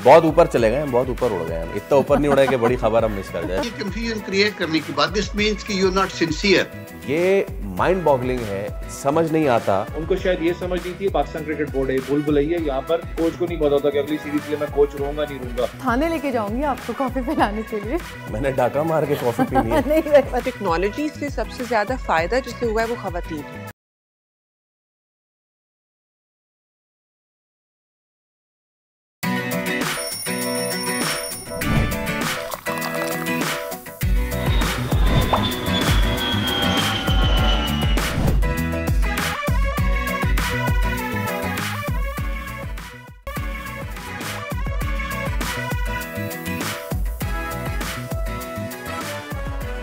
बहुत ऊपर चले गए, बहुत ऊपर उड़ गए हम, इतना ऊपर नहीं उड़े कि बड़ी खबर हम मिस कर जाए। ये कंफ्यूजन क्रिएट करने की बात, दिस मींस कि यू आर नॉट सिंसियर। ये माइंड बॉगलिंग है, समझ नहीं आता। उनको शायद ये समझ नहीं थी पाकिस्तान क्रिकेट बोर्ड है भूल भुलैया, यहाँ पर कोच को नहीं पता होता कि अगली सीरीज के लिए मैं कोच रहूंगा नहीं रहूंगा। थाने लेके जाऊंगी आपको कॉफी पिलाने के लिए। मैंने डाका मार के कॉफी पीनी है। नहीं, टेक्नोलॉजी से सबसे ज्यादा फायदा जिसे हुआ है वो खवातीन है।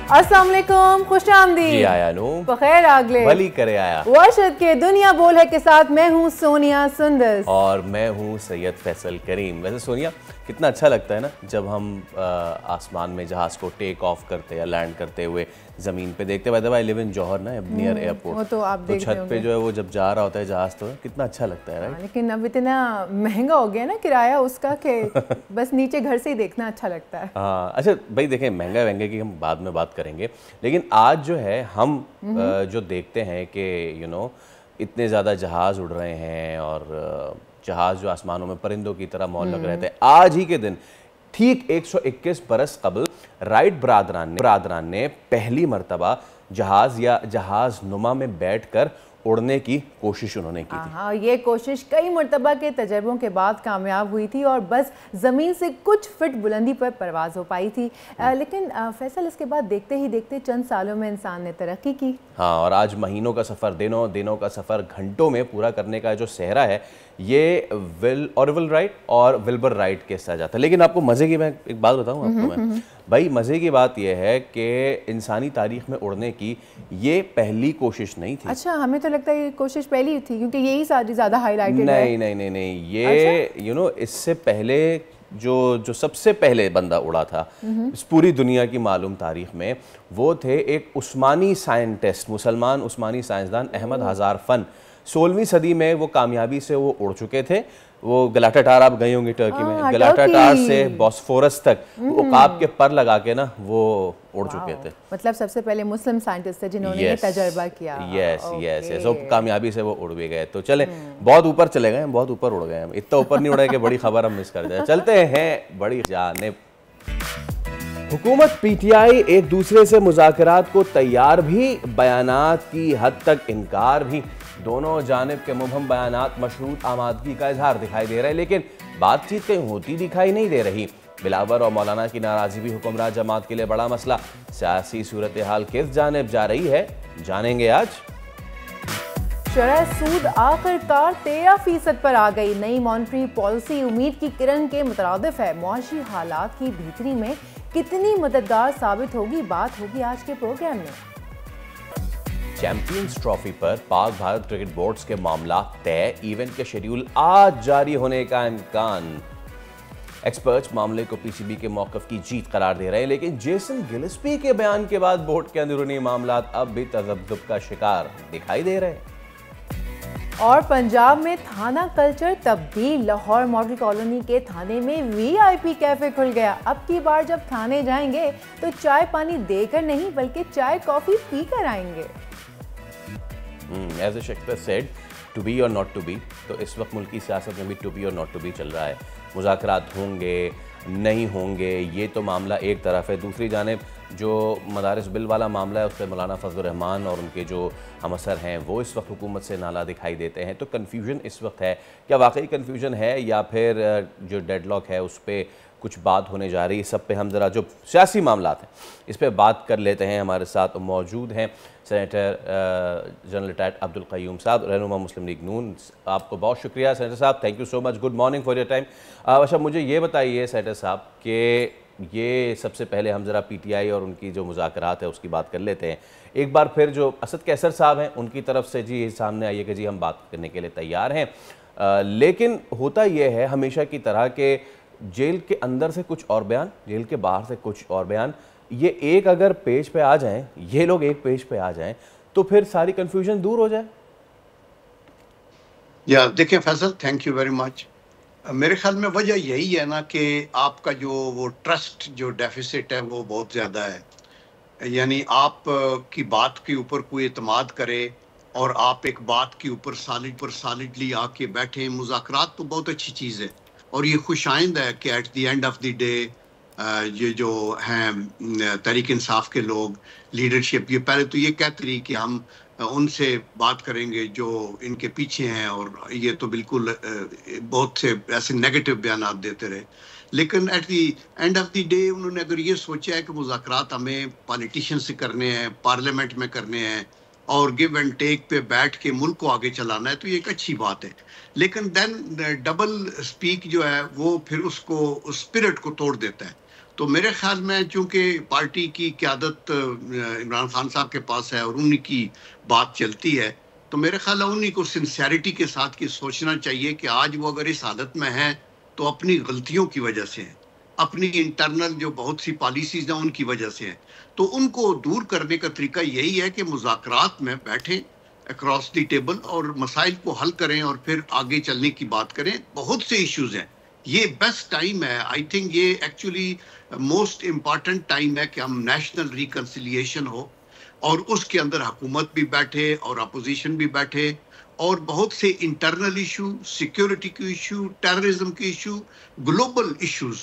अस्सलाम वालेकुम, खुश आमदीद। जी आया नू, बखैर आगले भली करे आया। वर्शद के दुनिया बोल है के साथ मैं हूँ सोनिया सुंदस और मैं हूँ सैयद फैसल करीम। वैसे सोनिया, कितना अच्छा लगता है ना जब हम आसमान में जहाज़ को टेक ऑफ करते या लैंड करते हुए ज़मीन पे देखते। By the way I live in Johar ना, नियर एयरपोर्ट। वो तो आप देख रहे छत होंगे। पे जो है वो जब जा रहा होता है जहाज़, तो कितना अच्छा लगता है, राइट? लेकिन अब इतना महंगा हो गया ना किराया उसका कि बस नीचे घर से ही देखना अच्छा लगता है। हाँ, अच्छा भाई देखें, महंगा महंगे की हम बाद में बात करेंगे, लेकिन आज जो है हम जो देखते हैं कि इतने ज़्यादा जहाज़ उड़ रहे हैं और जहाज़ जो आसमानों में परिंदों की तरह मौन लग रहे थे। आज ही के दिन ठीक 121 बरस कबल राइट बरादरान ने पहली मर्तबा जहाज़ या जहाज़ नुमा में बैठकर उड़ने की कोशिश उन्होंने की थी। हाँ, ये कोशिश कई मरतबा के तजर्बों के बाद कामयाब हुई थी और बस ज़मीन से कुछ फिट बुलंदी पर परवाज़ हो पाई थी। लेकिन फैसल, इसके बाद देखते ही देखते चंद सालों में इंसान ने तरक्की की। हाँ, और आज महीनों का सफ़र, दिनों का सफ़र घंटों में पूरा करने का जो सेहरा है, ये विल राइट और विल्बर राइट के साथ जाता है। लेकिन आपको मज़े की, मैं एक बात बताऊँ आपको मैं भाई, मज़े की बात यह है कि इंसानी तारीख में उड़ने की ये पहली कोशिश नहीं थी। अच्छा, हमें तो लगता है ये कोशिश पहली थी क्योंकि यही सारी ज़्यादा हाईलाइटेड है। नहीं, ये अच्छा? इससे पहले जो सबसे पहले बंदा उड़ा था इस पूरी दुनिया की मालूम तारीख में, वो थे एक उस्मानी साइंटिस्ट, मुसलमान उस्मानी साइंसदान अहमद हज़ार फ़न। 16वीं सदी में वो कामयाबी से वो उड़ चुके थे। वो गलाटा टार, आप गई होंगी टर्की में, गलाटा टार से बॉस्फोरस तक उकाब के पर लगा के ना वो उड़ चुके थे। मतलब सबसे पहले मुस्लिम साइंटिस्ट थे जिन्होंने ये तजर्बा किया। यस, वो कामयाबी से वो उड़ भी गए। तो चले, बहुत ऊपर चले गए, बहुत ऊपर उड़ गए हम, इतना ऊपर नहीं उड़े कि बड़ी खबर हम मिस कर जाए। चलते हैं बड़ी जानिब। हुकूमत पीटीआई एक दूसरे से मुज़ाकरात को तैयार भी, बयानात की हद तक इनकार भी। दोनों जानिब के मुबहम बयानात मशरूत आमादगी का इजहार दिखाई दे रहा है, लेकिन बातचीत कहीं होती दिखाई नहीं दे रही। बिलावर और मौलाना की नाराज़गी भी हुक्मरान जमात के लिए बड़ा मसला। सियासी सूरत हाल किस जानिब जा रही है, जानेंगे आज। शरह सूद आखिरकार 13% पर आ गई। नई मॉनेटरी पॉलिसी उम्मीद की किरण के मुतरादिफ है। मुआशी हालात की बेहतरी में कितनी मददगार साबित होगी, बात होगी आज के प्रोग्राम में। चैंपियंस ट्रॉफी पर पाक भारत क्रिकेट बोर्ड्स के मामला तय, इवेंट के शेड्यूल आज जारी होने का इम्कान। एक्सपर्ट्स मामले को पीसीबी के मौक़िफ़ की जीत करार दे रहे हैं, लेकिन जेसन गिलस्पी के बयान के बाद बोर्ड के अंदरूनी मामला अब भी तज़ब्ज़ुब का शिकार दिखाई दे रहे हैं। और पंजाब में थाना कल्चर तब्दील। लाहौर मॉडल कॉलोनी के थाने में वीआईपी कैफे खुल गया। अब की बार जब थाने जाएंगे तो चाय पानी देकर नहीं बल्कि चाय कॉफी पीकर आएंगे। As Shakespeare said, to be और नॉट टू बी। तो इस वक्त मुल्की सियासत में भी टू बी और नॉट टू बी चल रहा है। मुज़ाकरात होंगे नहीं होंगे, ये तो मामला एक तरफ है। दूसरी जानिब जो मदारिस बिल वाला मामला है, उस पर मौलाना फजलुर रहमान और उनके जो हमअसर हैं वो इस वक्त हुकूमत से नाला दिखाई देते हैं। तो कन्फ्यूजन इस वक्त है, क्या वाकई कन्फ्यूजन है या फिर जो डेडलॉक है उस पर कुछ बात होने जा रही है। सब पे हम ज़रा जो सियासी मामलात हैं इस पर बात कर लेते हैं। हमारे साथ मौजूद हैं senator general retired Abdul Qayyum साहब, रहनुमा मुस्लिम लीग नून। आपको बहुत शुक्रिया सेनेटर साहब, thank you so much, good morning for your time. अच्छा, मुझे ये बताइए सेनेटर साहब कि ये सबसे पहले हम ज़रा पीटीआई और उनकी जो मुज़ाकरात है उसकी बात कर लेते हैं। एक बार फिर जो असद कैसर साहब हैं उनकी तरफ से जी सामने आई है कि जी हम बात करने के लिए तैयार हैं, लेकिन होता यह है हमेशा की तरह के जेल के अंदर से कुछ और बयान, जेल के बाहर से कुछ और बयान। ये एक अगर पेज पे आ जाएं, ये लोग एक पेज पे आ जाएं तो फिर सारी कंफ्यूजन दूर हो जाए। या देखिए Faisal, thank you very much. मेरे ख्याल में वजह यही है ना कि आपका जो वो ट्रस्ट जो डेफिसिट है वो बहुत ज़्यादा है। यानी आप की बात के ऊपर कोई एतमाद करे और आप एक बात के ऊपर सॉलिडली आके बैठे। मुज़ाकरात तो बहुत अच्छी चीज़ है और ये खुशाइंद है कि at the end of the day ये जो हैं तहरीक इंसाफ के लोग, लीडरशिप, ये पहले तो ये कहते रही कि हम उनसे बात करेंगे जो इनके पीछे हैं, और ये तो बिल्कुल बहुत से ऐसे नेगेटिव बयान देते रहे। लेकिन at the end of the day उन्होंने अगर ये सोचा है कि मुज़ाकरात हमें पॉलिटिशियन से करने हैं, पार्लियामेंट में करने हैं और गिव एंड टेक पे बैठ के मुल्क को आगे चलाना है, तो ये एक अच्छी बात है। लेकिन देन डबल स्पीक जो है वो फिर उसको उस स्पिरिट को तोड़ देता है। तो मेरे ख्याल में चूंकि पार्टी की क़यादत इमरान खान साहब के पास है और उन्हीं की बात चलती है, तो मेरे ख्याल है उन्हीं को सिंसियरिटी के साथ की सोचना चाहिए कि आज वो अगर इस हालत में हैं तो अपनी गलतियों की वजह से है, अपनी इंटरनल जो बहुत सी पॉलिसीज हैं उनकी वजह से है। तो उनको दूर करने का तरीका यही है कि मुज़ाकरात में बैठें अक्रॉस द टेबल और मसाइल को हल करें और फिर आगे चलने की बात करें। बहुत से इश्यूज हैं, ये बेस्ट टाइम है। आई थिंक ये एक्चुअली मोस्ट इम्पॉर्टेंट टाइम है कि हम नेशनल रिकन्सिलिएशन हो और उसके अंदर हुकूमत भी बैठे और अपोजिशन भी बैठे और बहुत से इंटरनल इशू, सिक्योरिटी के इशू, टेररिज्म के इशू, ग्लोबल इश्यूज,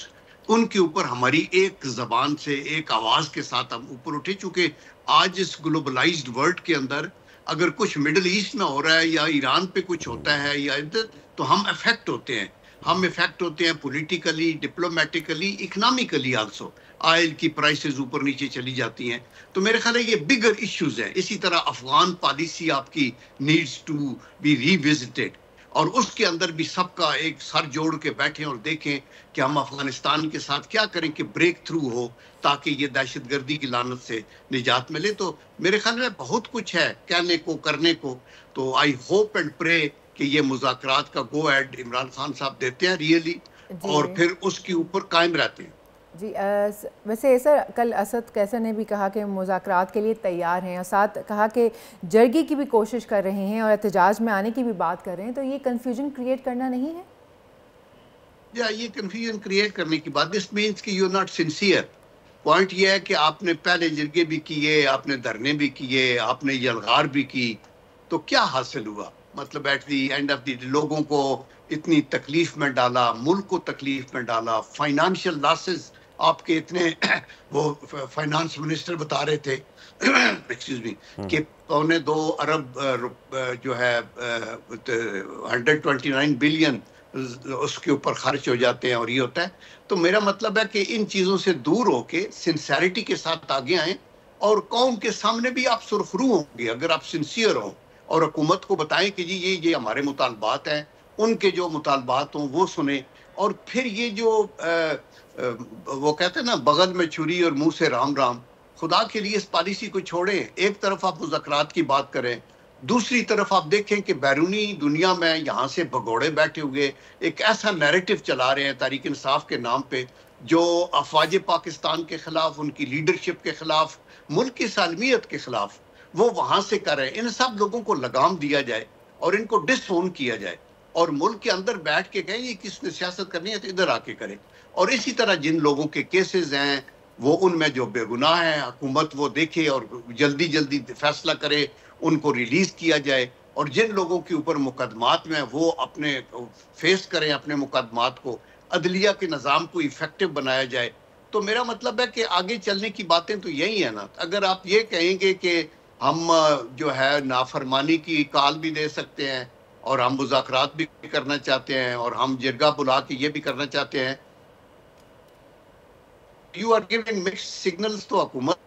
उनके ऊपर हमारी एक जबान से एक आवाज के साथ हम ऊपर उठे। चूंकि आज इस ग्लोबलाइज्ड वर्ल्ड के अंदर अगर कुछ मिडिल ईस्ट में हो रहा है या ईरान पे कुछ होता है या इधर, तो हम अफेक्ट होते हैं। हम इफेक्ट होते हैं politically, diplomatically, economically also. Oil की प्राइसेस ऊपर नीचे चली जाती हैं। तो मेरे ख्याल है ये बिगर इश्यूज हैं। इसी तरह अफगान पॉलिसी आपकी नीड्स टू बी रीविजिटेड और उसके अंदर भी सबका एक सर जोड़ के बैठें और देखें कि हम अफगानिस्तान के साथ क्या करें कि ब्रेक थ्रू हो ताकि ये दहशतगर्दी की लानत से निजात मिले। तो मेरे ख्याल में बहुत कुछ है कहने को, करने को। तो आई होप एंड प्रे कि ये मुज़ाकरात का गो एड इमरान खान साहब देते हैं रियली और फिर उसके ऊपर कायम रहते हैं। जी वैसे सर कल असद कैसर ने भी कहा कि मुज़ाकरात के लिए तैयार हैं और साथ कहा कि जर्गी की भी कोशिश कर रहे हैं और एहतजाज में आने की भी बात कर रहे हैं। तो ये कन्फ्यूजन क्रिएट करना नहीं है? या ये कन्फ्यूजन क्रिएट करने की बात, दिस मीन्स कि you are not sincere. Point ये है कि आपने पहले जरगे भी किए, आपने धरने भी किए, आपने यलगार भी की, तो क्या हासिल हुआ? मतलब at the end of the लोगों को इतनी तकलीफ में डाला, मुल्क को तकलीफ में डाला, फाइनेंशियल लॉसेस आपके इतने वो फाइनेंस मिनिस्टर बता रहे थे एक्सक्यूज मी कि 2.25 अरब जो है 129 बिलियन उसके ऊपर खर्च हो जाते हैं और ये होता है। तो मेरा मतलब है कि इन चीज़ों से दूर होके सिंसियरिटी के साथ आगे आएँ और कौम के सामने भी आप सुरखरू होंगे अगर आप सिंसियर हो और हुकूमत को बताएं कि जी ये हमारे मुतालबात हैं, उनके जो मुतालबात हों वो सुने। और फिर ये जो वो कहते हैं ना बगल में छुरी और मुंह से राम राम, खुदा के लिए इस पॉलिसी को छोड़ें। एक तरफ आप मुज़ाकरात की बात करें, दूसरी तरफ आप देखें कि बैरूनी दुनिया में यहाँ से भगोड़े बैठे हुए एक ऐसा नैरेटिव चला रहे हैं तहरीक इंसाफ के नाम पे जो अफवाज पाकिस्तान के खिलाफ, उनकी लीडरशिप के खिलाफ, मुल्क की सालमियत के खिलाफ वो वहां से कर रहे हैं। इन सब लोगों को लगाम दिया जाए और इनको डिसओन किया जाए और मुल्क के अंदर बैठ के कहें ये किसने सियासत करनी है तो इधर आके करें। और इसी तरह जिन लोगों के केसेस हैं वो उनमें जो बेगुनाह है हुकूमत वो देखे और जल्दी जल्दी फैसला करे, उनको रिलीज किया जाए। और जिन लोगों के ऊपर मुकदमात में वो अपने फेस करें अपने मुकदमात को, अदलिया के निज़ाम को इफेक्टिव बनाया जाए। तो मेरा मतलब है कि आगे चलने की बातें तो यही है ना। अगर आप ये कहेंगे कि हम जो है नाफरमानी की कॉल भी दे सकते हैं और हम मुज़ाकरात भी करना चाहते हैं और हम जिरगा बुला के ये भी करना चाहते हैं, you are giving mixed signals. तो हुकूमत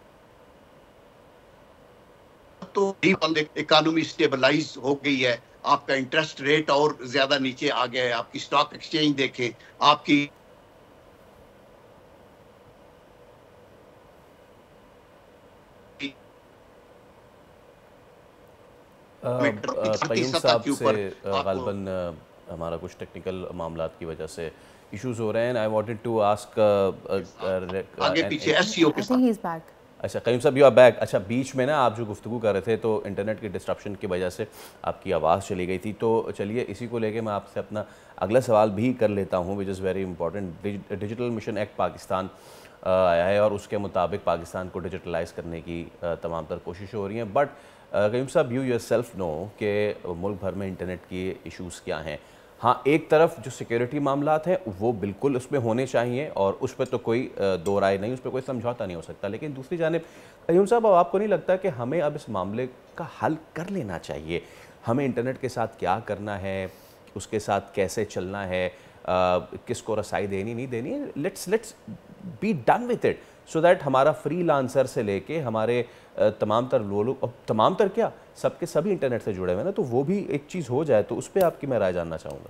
तो इकोनॉमी स्टेबलाइज हो गई है, आपका इंटरेस्ट रेट और ज्यादा नीचे आ गया है, आपकी स्टॉक एक्सचेंज देखें, आपकी क़य्यूम साहब से ग़ालिबन हमारा कुछ टेक्निकल मामलात की वजह से इश्यूज हो रहे हैं। आई वांटेड टू आस्क आगे पीछे एसईओ के साथ अच्छा कयूम साहब, यू आर बैक। अच्छा, बीच में ना आप जो गुफ्तगू कर रहे थे तो इंटरनेट की डिस्ट्रप्शन की वजह से आपकी आवाज़ चली गई थी, तो चलिए इसी को लेके मैं आपसे अपना अगला सवाल भी कर लेता हूँ, which is very important. Digital mission act Pakistan आया है और उसके मुताबिक पाकिस्तान को डिजिटलाइज करने की तमाम तर कोशिशें हो रही हैं, बट कयूम साहब, यू योरसेल्फ नो कि मुल्क भर में इंटरनेट के इशूज़ क्या हैं। हाँ, एक तरफ जो सिक्योरिटी मामलात हैं वो बिल्कुल उसमें होने चाहिए और उस पर तो कोई दो राय नहीं, उस पर कोई समझौता नहीं हो सकता, लेकिन दूसरी जानिब कयूम साहब, अब आपको नहीं लगता कि हमें अब इस मामले का हल कर लेना चाहिए? हमें इंटरनेट के साथ क्या करना है, उसके साथ कैसे चलना है, किसको रसाई देनी नहीं देनी है, let's be done with it, so that हमारा फ्रीलांसर से लेके हमारे तमाम तर लोग, तमाम तर क्या, सबके सभी इंटरनेट से जुड़े हुए हैं ना, तो वो भी एक चीज़ हो जाए। तो उस पर आपकी मैं राय जानना चाहूँगा।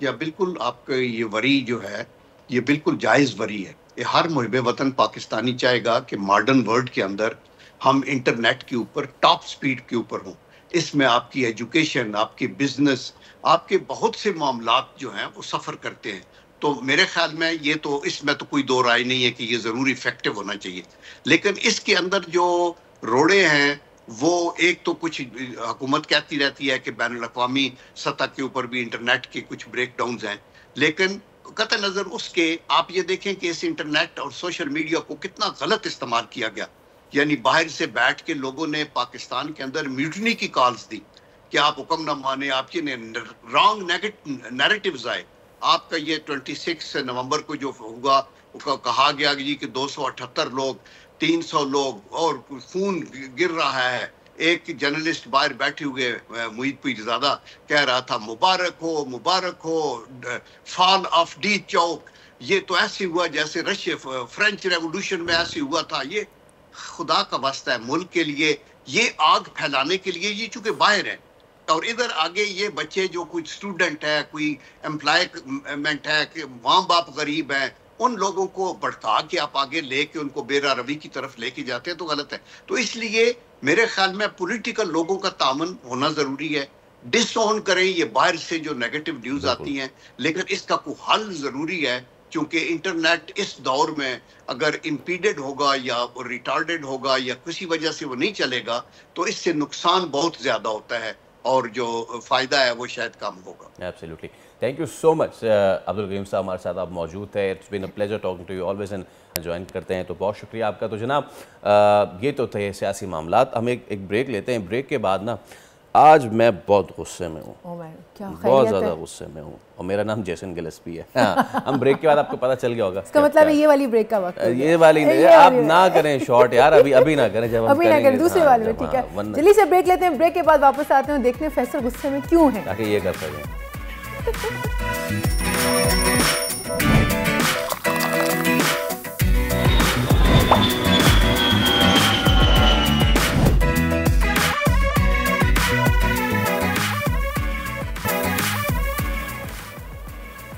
या बिल्कुल, आपका ये वरी जो है ये बिल्कुल जायज़ वरी है। ये हर मुहिब वतन पाकिस्तानी चाहेगा कि मॉडर्न वर्ल्ड के अंदर हम इंटरनेट के ऊपर टॉप स्पीड के ऊपर हों। इसमें आपकी एजुकेशन, आपकी बिजनेस, आपके बहुत से मामलात जो हैं वो सफ़र करते हैं। तो मेरे ख्याल में ये तो इसमें तो कोई दो राय नहीं है कि ये ज़रूर इफेक्टिव होना चाहिए, लेकिन इसके अंदर जो रोड़े हैं वो, एक तो कुछ हुकूमत कहती रहती है कि बैनुल अक़वामी सतह के ऊपर भी इंटरनेट के कुछ ब्रेकडाउन्स हैं, लेकिन कतई नज़र उसके आप ये देखें कि इस इंटरनेट और सोशल मीडिया को कितना गलत इस्तेमाल किया गया। यानी बाहर से बैठ के लोगों ने पाकिस्तान के अंदर म्यूटनी की कॉल्स दी कि आप हुक्म ना माने, आपके रॉन्ग नैरेटिव्स आए। आपका ये 26 नवंबर को जो हुआ, कहा गया कि 278 लोग, 300 लोग और खून गिर रहा है। एक जर्नलिस्ट बाहर बैठे हुए मुईद पीरज़ादा कह रहा था मुबारक हो फॉल ऑफ डी चौक। ये तो ऐसे हुआ जैसे रशिया फ्रेंच रेवोल्यूशन में ऐसे हुआ था। ये खुदा का वास्ता है, मुल्क के लिए ये आग फैलाने के लिए ये चूंकि बाहर है, और इधर आगे ये बच्चे जो कोई स्टूडेंट है, कोई एम्प्लॉयमेंट है, कि माँ बाप गरीब हैं, उन लोगों को भड़का के आप आगे लेके उनको बेरा रवि की तरफ लेके जाते हैं तो गलत है। तो इसलिए मेरे ख्याल में पॉलिटिकल लोगों का तामन होना जरूरी है। डिसऑन करें ये बाहर से जो नेगेटिव न्यूज आती हैं, लेकिन इसका कोई हल जरूरी है, क्योंकि इंटरनेट इस दौर में अगर इम्पीडेड होगा या रिटार्डेड होगा या किसी वजह से वो नहीं चलेगा तो इससे नुकसान बहुत ज्यादा होता है और जो फायदा है वो शायद कम होगा। Absolutely, thank you so much Abdul Karim Sahab, हमारे साथ आप मौजूद थे। It's been a pleasure talking to you always, and join करते हैं तो बहुत शुक्रिया आपका। तो जनाब ये तो थे सियासी मामलात। हम एक ब्रेक लेते हैं। ब्रेक के बाद ना, आज मैं बहुत गुस्से में हूँ, बहुत ज़्यादा गुस्से में हूँ, और मेरा नाम जेसन गिलेस्पी है। हाँ, हम ब्रेक के बाद आपको पता चल गया होगा। इसका मतलब है ये वाली ब्रेक का वक्त, ये वाली नहीं, आप ना करें शॉर्ट यार, अभी ना करें, जब अभी ना करें, दूसरे वाले में। ठीक है, जल्दी से ब्रेक लेते हैं। ब्रेक के बाद वापस आते हैं, देखते हैं फैसल गुस्से में क्यों है, ताकि ये कर सकें।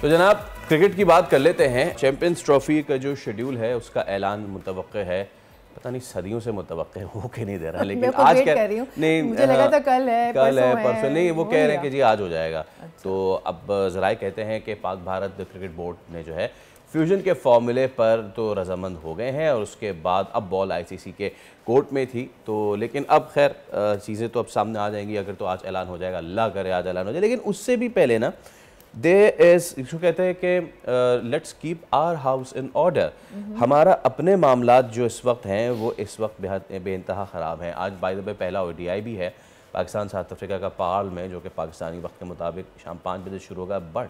तो जनाब क्रिकेट की बात कर लेते हैं। चैंपियंस ट्रॉफी का जो शेड्यूल है उसका ऐलान मुतवक्के है, पता नहीं सदियों से मुतवक्के हो के नहीं दे रहा, लेकिन आज नहीं, मुझे लगा था कल है परसों नहीं, वो कह रहे हैं कि जी आज हो जाएगा। अच्छा। तो अब ज़राए कहते हैं कि पाक भारत क्रिकेट बोर्ड ने जो है फ्यूजन के फॉर्मूले पर तो रजामंद हो गए हैं, और उसके बाद अब बॉल ICC के कोर्ट में थी, तो लेकिन अब खैर चीज़ें तो अब सामने आ जाएंगी। अगर तो आज ऐलान हो जाएगा, अल्लाह करे आज ऐलान हो जाए, लेकिन उससे भी पहले ना इसको कहते हैं कि let's keep our house in order. हमारा अपने मामलात जो इस वक्त हैं वो इस वक्त बेइंतहा ख़राब हैं। आज बाय द वे पहला ODI भी है पाकिस्तान साउथ अफ्रीका का पार्ल में, जो कि पाकिस्तानी वक्त के मुताबिक शाम 5 बजे शुरू होगा। बट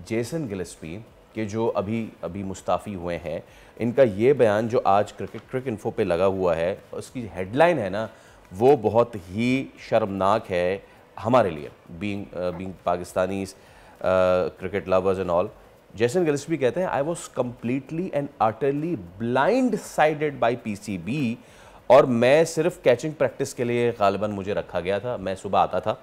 जेसन गिलेस्पी के जो अभी मुस्ताफ़ी हुए हैं, इनका ये बयान जो आज क्रिक इन्फो पे लगा हुआ है, उसकी हेडलाइन है ना, वो बहुत ही शर्मनाक है हमारे लिए, being Pakistanis cricket lovers and all. Jason Gillespie कहते हैं, I was completely and utterly blind sided by PCB, और मैं सिर्फ कैचिंग प्रैक्टिस के लिए गालिबन मुझे रखा गया था। मैं सुबह आता था,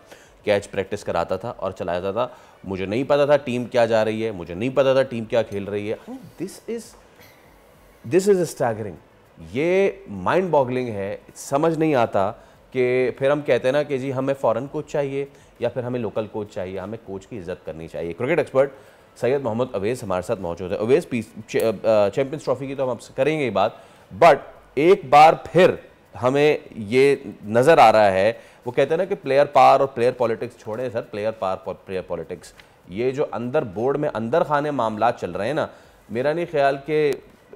कैच प्रैक्टिस कराता था और चला जाता था। मुझे नहीं पता था टीम क्या जा रही है, मुझे नहीं पता था टीम क्या खेल रही है। दिस इज़ स्टैगरिंग, ये माइंड बॉगलिंग है। समझ नहीं आता कि फिर हम कहते हैं ना कि जी हमें फ़ॉरेन कोच चाहिए या फिर हमें लोकल कोच चाहिए, हमें कोच की इज़्ज़त करनी चाहिए। क्रिकेट एक्सपर्ट सैयद मोहम्मद अवैस हमारे साथ मौजूद है। अवैस, चैंपियंस ट्रॉफी की तो हम आपसे करेंगे ही बात, बट एक बार फिर हमें ये नज़र आ रहा है, वो कहते हैं ना कि प्लेयर पावर और प्लेयर पॉलिटिक्स छोड़ें सर, प्लेयर पावर और प्लेयर पॉलिटिक्स, ये जो अंदर बोर्ड में अंदर खाने मामला चल रहे हैं ना, मेरा नहीं ख्याल कि